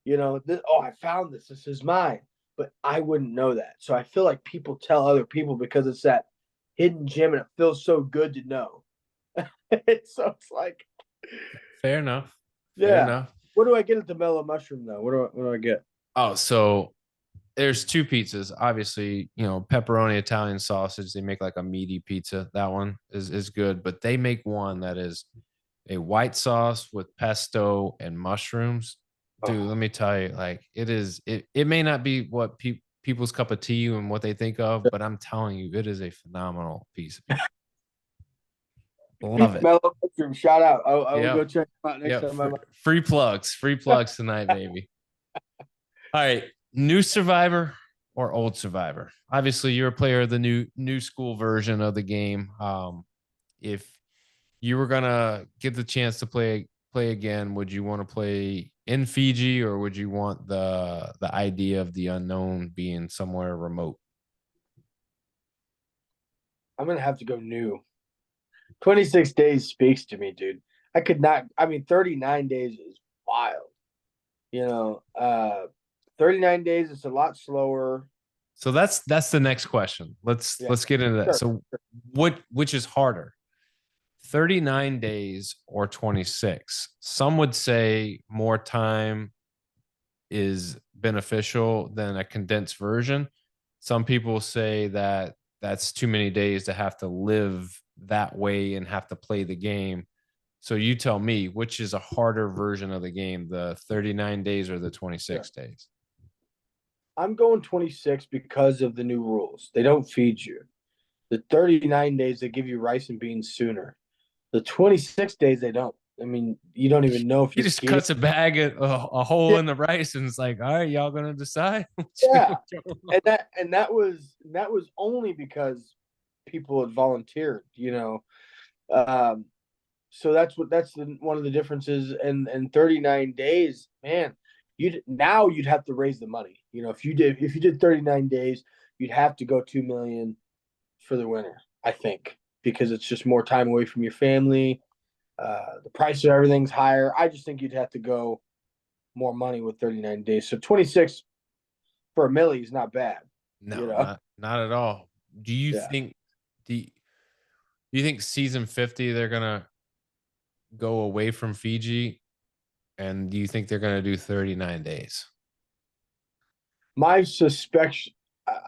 I found this. This is mine. But I wouldn't know that. So I feel like people tell other people because it's that hidden gem and it feels so good to know. So it's like, Fair enough. Fair yeah. enough. What do I get at the mellow mushroom though? What do I get? Oh, so there's two pizzas. Obviously, pepperoni Italian sausage. They make like a meaty pizza. That one is good, but they make one that is a white sauce with pesto and mushrooms. Dude, Oh, let me tell you, like it may not be what people's cup of tea and what they think of, but I'm telling you, it is a phenomenal piece of pizza. Love beef it. mellow mushroom. Shout out. I will go Yep. check them out next Yep. time I'm. Free plugs tonight, baby. All right, new Survivor or old Survivor? Obviously, you're a player of the new school version of the game. If you were gonna get the chance to play again, would you want to play in Fiji or would you want the idea of the unknown being somewhere remote? I'm gonna have to go new. 26 days speaks to me, dude. I could not. I mean, 39 days is wild. You know, 39 days is a lot slower. So that's the next question. Yeah, Let's get into that. sure. So which is harder? 39 days or 26? Some would say more time is beneficial than a condensed version. Some people say that that's too many days to have to live that way and have to play the game. So you tell me, which is a harder version of the game, the 39 days or the Sure. 26 days? I'm going 26 because of the new rules. They don't feed you. The 39 days they give you rice and beans sooner. The 26 days they don't. I mean, you don't even know if He you're just getting. cuts a hole Yeah, in the rice and it's like, all right, y'all gonna decide. yeah. And that was only because people had volunteered. Um, so one of the differences. And 39 days, man, you'd have to raise the money. If you did 39 days, you'd have to go 2 million for the winner, I think, because it's just more time away from your family. The price of everything's higher. I just think you'd have to go more money with 39 days. So 26 for a millie is not bad, you No, know. not at all. Do you Yeah. think the do you think season 50 they're gonna go away from Fiji? And do you think they're gonna do 39 days? My suspect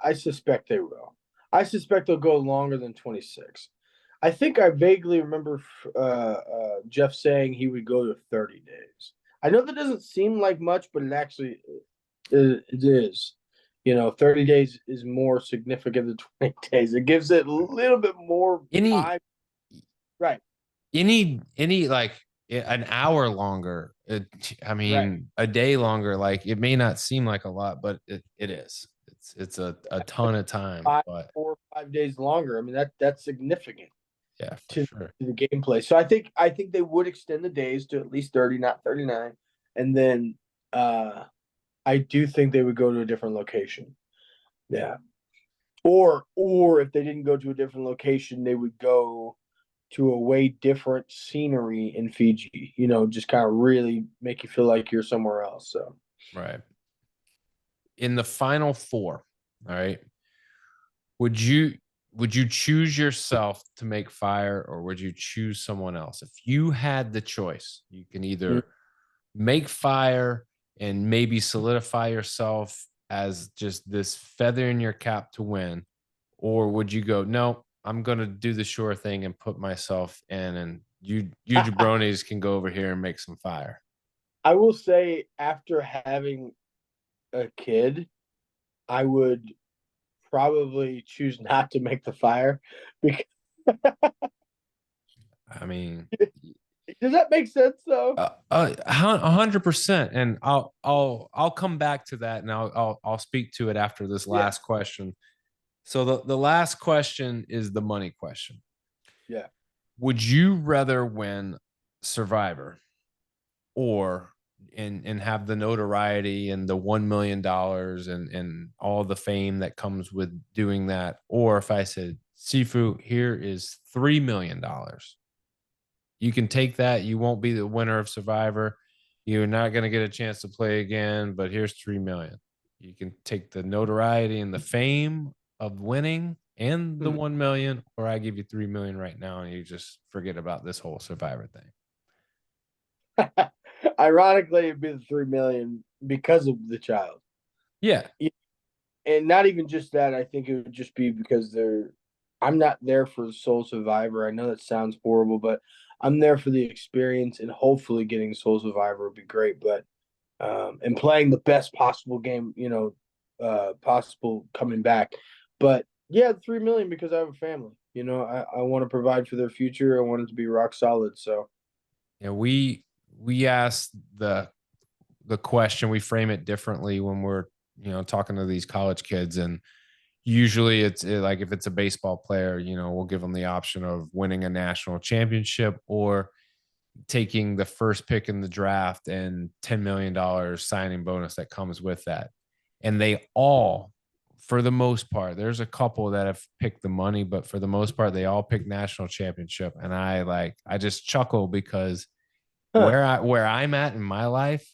I suspect they will. I suspect they'll go longer than 26. I think I vaguely remember Jeff saying he would go to 30 days. I know that doesn't seem like much, but it actually it is. 30 days is more significant than 20 days. It gives it a little bit more Any time. Right, any like an hour longer. I right. mean, a day longer. Like it may not seem like a lot, but it is. It's a ton of time. Five, But 4 or 5 days longer. I mean, that's significant yeah, for to, sure. to the gameplay. So I think they would extend the days to at least 30, not 39. And then I do think they would go to a different location. Yeah. Or if they didn't go to a different location, they would go to a way different scenery in Fiji, just kind of really make you feel like you're somewhere else. So Right. In the final four, all right. Would you would you choose yourself to make fire or would you choose someone else? If you had the choice, you can mm, either make fire and maybe solidify yourself as just this feather in your cap to win, or would you go, no, I'm gonna do the sure thing and put myself in, and you jabronis can go over here and make some fire. I will say after having a kid, I would probably choose not to make the fire because I mean, does that make sense though? 100%. And I'll come back to that, and I'll speak to it after this Yeah, last question. So the last question is the money question. yeah. Would you rather win Survivor or and have the notoriety and the $1 million and all the fame that comes with doing that? Or if I said, Sifu, here is $3 million. You can take that. You won't be the winner of Survivor. You're not going to get a chance to play again, but here's 3 million. You can take the notoriety and the fame of winning and the Hmm. 1 million, or I give you 3 million right now and you just forget about this whole Survivor thing. Ironically, it'd be the 3 million because of the child. Yeah. And not even just that. I think it would just be because I'm not there for Soul Survivor. I know that sounds horrible, but I'm there for the experience, and hopefully getting Soul Survivor would be great. But and playing the best possible game, possible coming back. But yeah, 3 million because I have a family. I want to provide for their future. I want it to be rock solid. So Yeah, we asked the question, we frame it differently when we're, talking to these college kids. And usually like if it's a baseball player, we'll give them the option of winning a national championship or taking the first pick in the draft and $10 million signing bonus that comes with that. And they all, for the most part, there's a couple that have picked the money, but for the most part, they all pick national championship. And I just chuckle because huh. where I'm at in my life,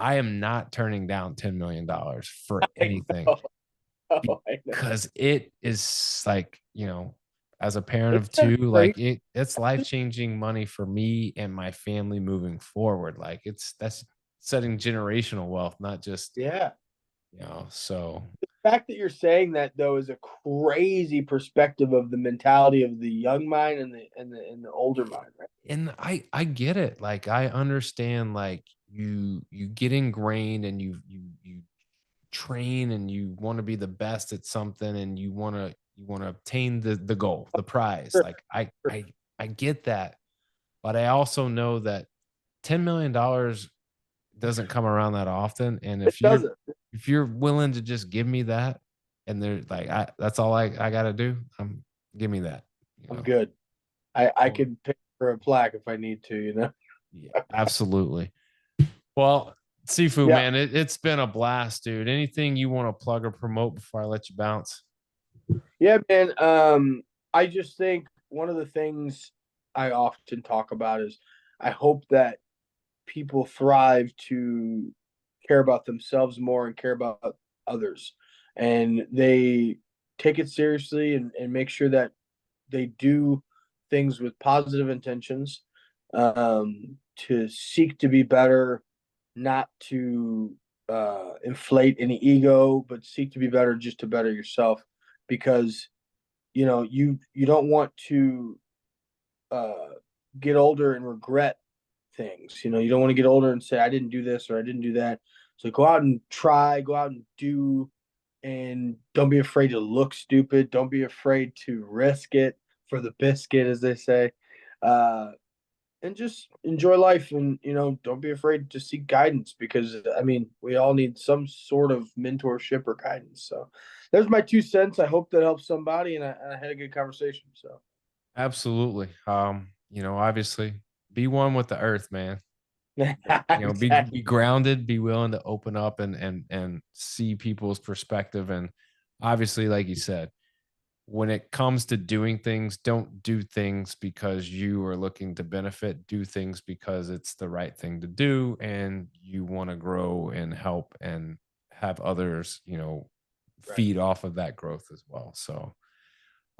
I am not turning down $10 million for I anything, know. Oh, I know. because it is like, as a parent It's of kind of two, crazy. like it's life-changing money for me and my family moving forward. Like that's setting generational wealth, not just, Yeah. so The fact that you're saying that though is a crazy perspective of the mentality of the young mind and the older mind, right? and I get it. Like I understand, like you get ingrained and you train and you want to be the best at something and you want to obtain the goal, the prize. Sure, Like I sure. I I get that, but I also know that $10 million doesn't come around that often. And It doesn't. if you're willing to just give me that, and they're like, that's all I got to do. Give me that. You I'm know. good. I Well, could pay for a plaque if I need to. yeah, absolutely. Well, Sifu, Yeah. man, it's been a blast, dude. Anything you want to plug or promote before I let you bounce? Yeah, man. I just think one of the things I often talk about is I hope that people thrive to care about themselves more and care about others. And they take it seriously and make sure that they do things with positive intentions, to seek to be better, not to inflate any ego, but seek to be better just to better yourself. Because you don't want to uh, get older and regret things. You don't want to get older and say I didn't do this or I didn't do that. So go out and try, go out and do, and don't be afraid to look stupid. Don't be afraid to risk it for the biscuit, as they say. Uh, and just enjoy life, and don't be afraid to seek guidance, because I mean we all need some sort of mentorship or guidance. So there's my 2 cents. I hope that helps somebody, and I had a good conversation. So Absolutely. Obviously, be one with the earth, man. Be exactly. grounded, be willing to open up and see people's perspective. And obviously, like you said, when it comes to doing things, don't do things because you are looking to benefit. Do things because it's the right thing to do and you want to grow and help and have others, Right. feed off of that growth as well. So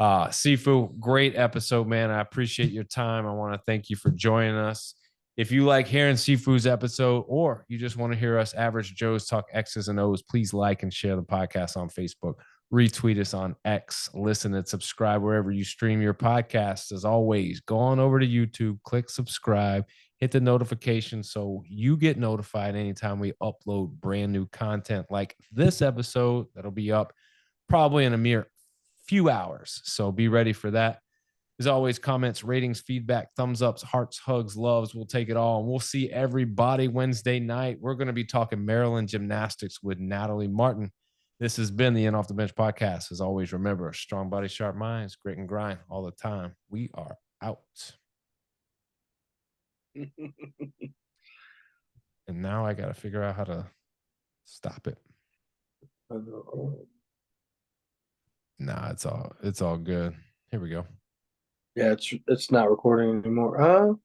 Sifu, great episode, man. I appreciate your time. I want to thank you for joining us. If you like hearing Sifu's episode, or you just want to hear us average Joes talk X's and O's, please like and share the podcast on Facebook. Retweet us on X, listen and subscribe wherever you stream your podcasts. As always, go on over to YouTube, click subscribe, hit the notification so you get notified anytime we upload brand new content like this episode that'll be up probably in a mere few hours. So be ready for that. As always, comments, ratings, feedback, thumbs ups, hearts, hugs, loves. We'll take it all. And we'll see everybody Wednesday night. We're going to be talking Maryland gymnastics with Natalie Martin. This has been the In Off the Bench podcast. As always, remember, strong body, sharp minds, grit and grind all the time. We are out. And now I got to figure out how to stop it. Nah, it's all good. Here we go. Yeah, it's not recording anymore.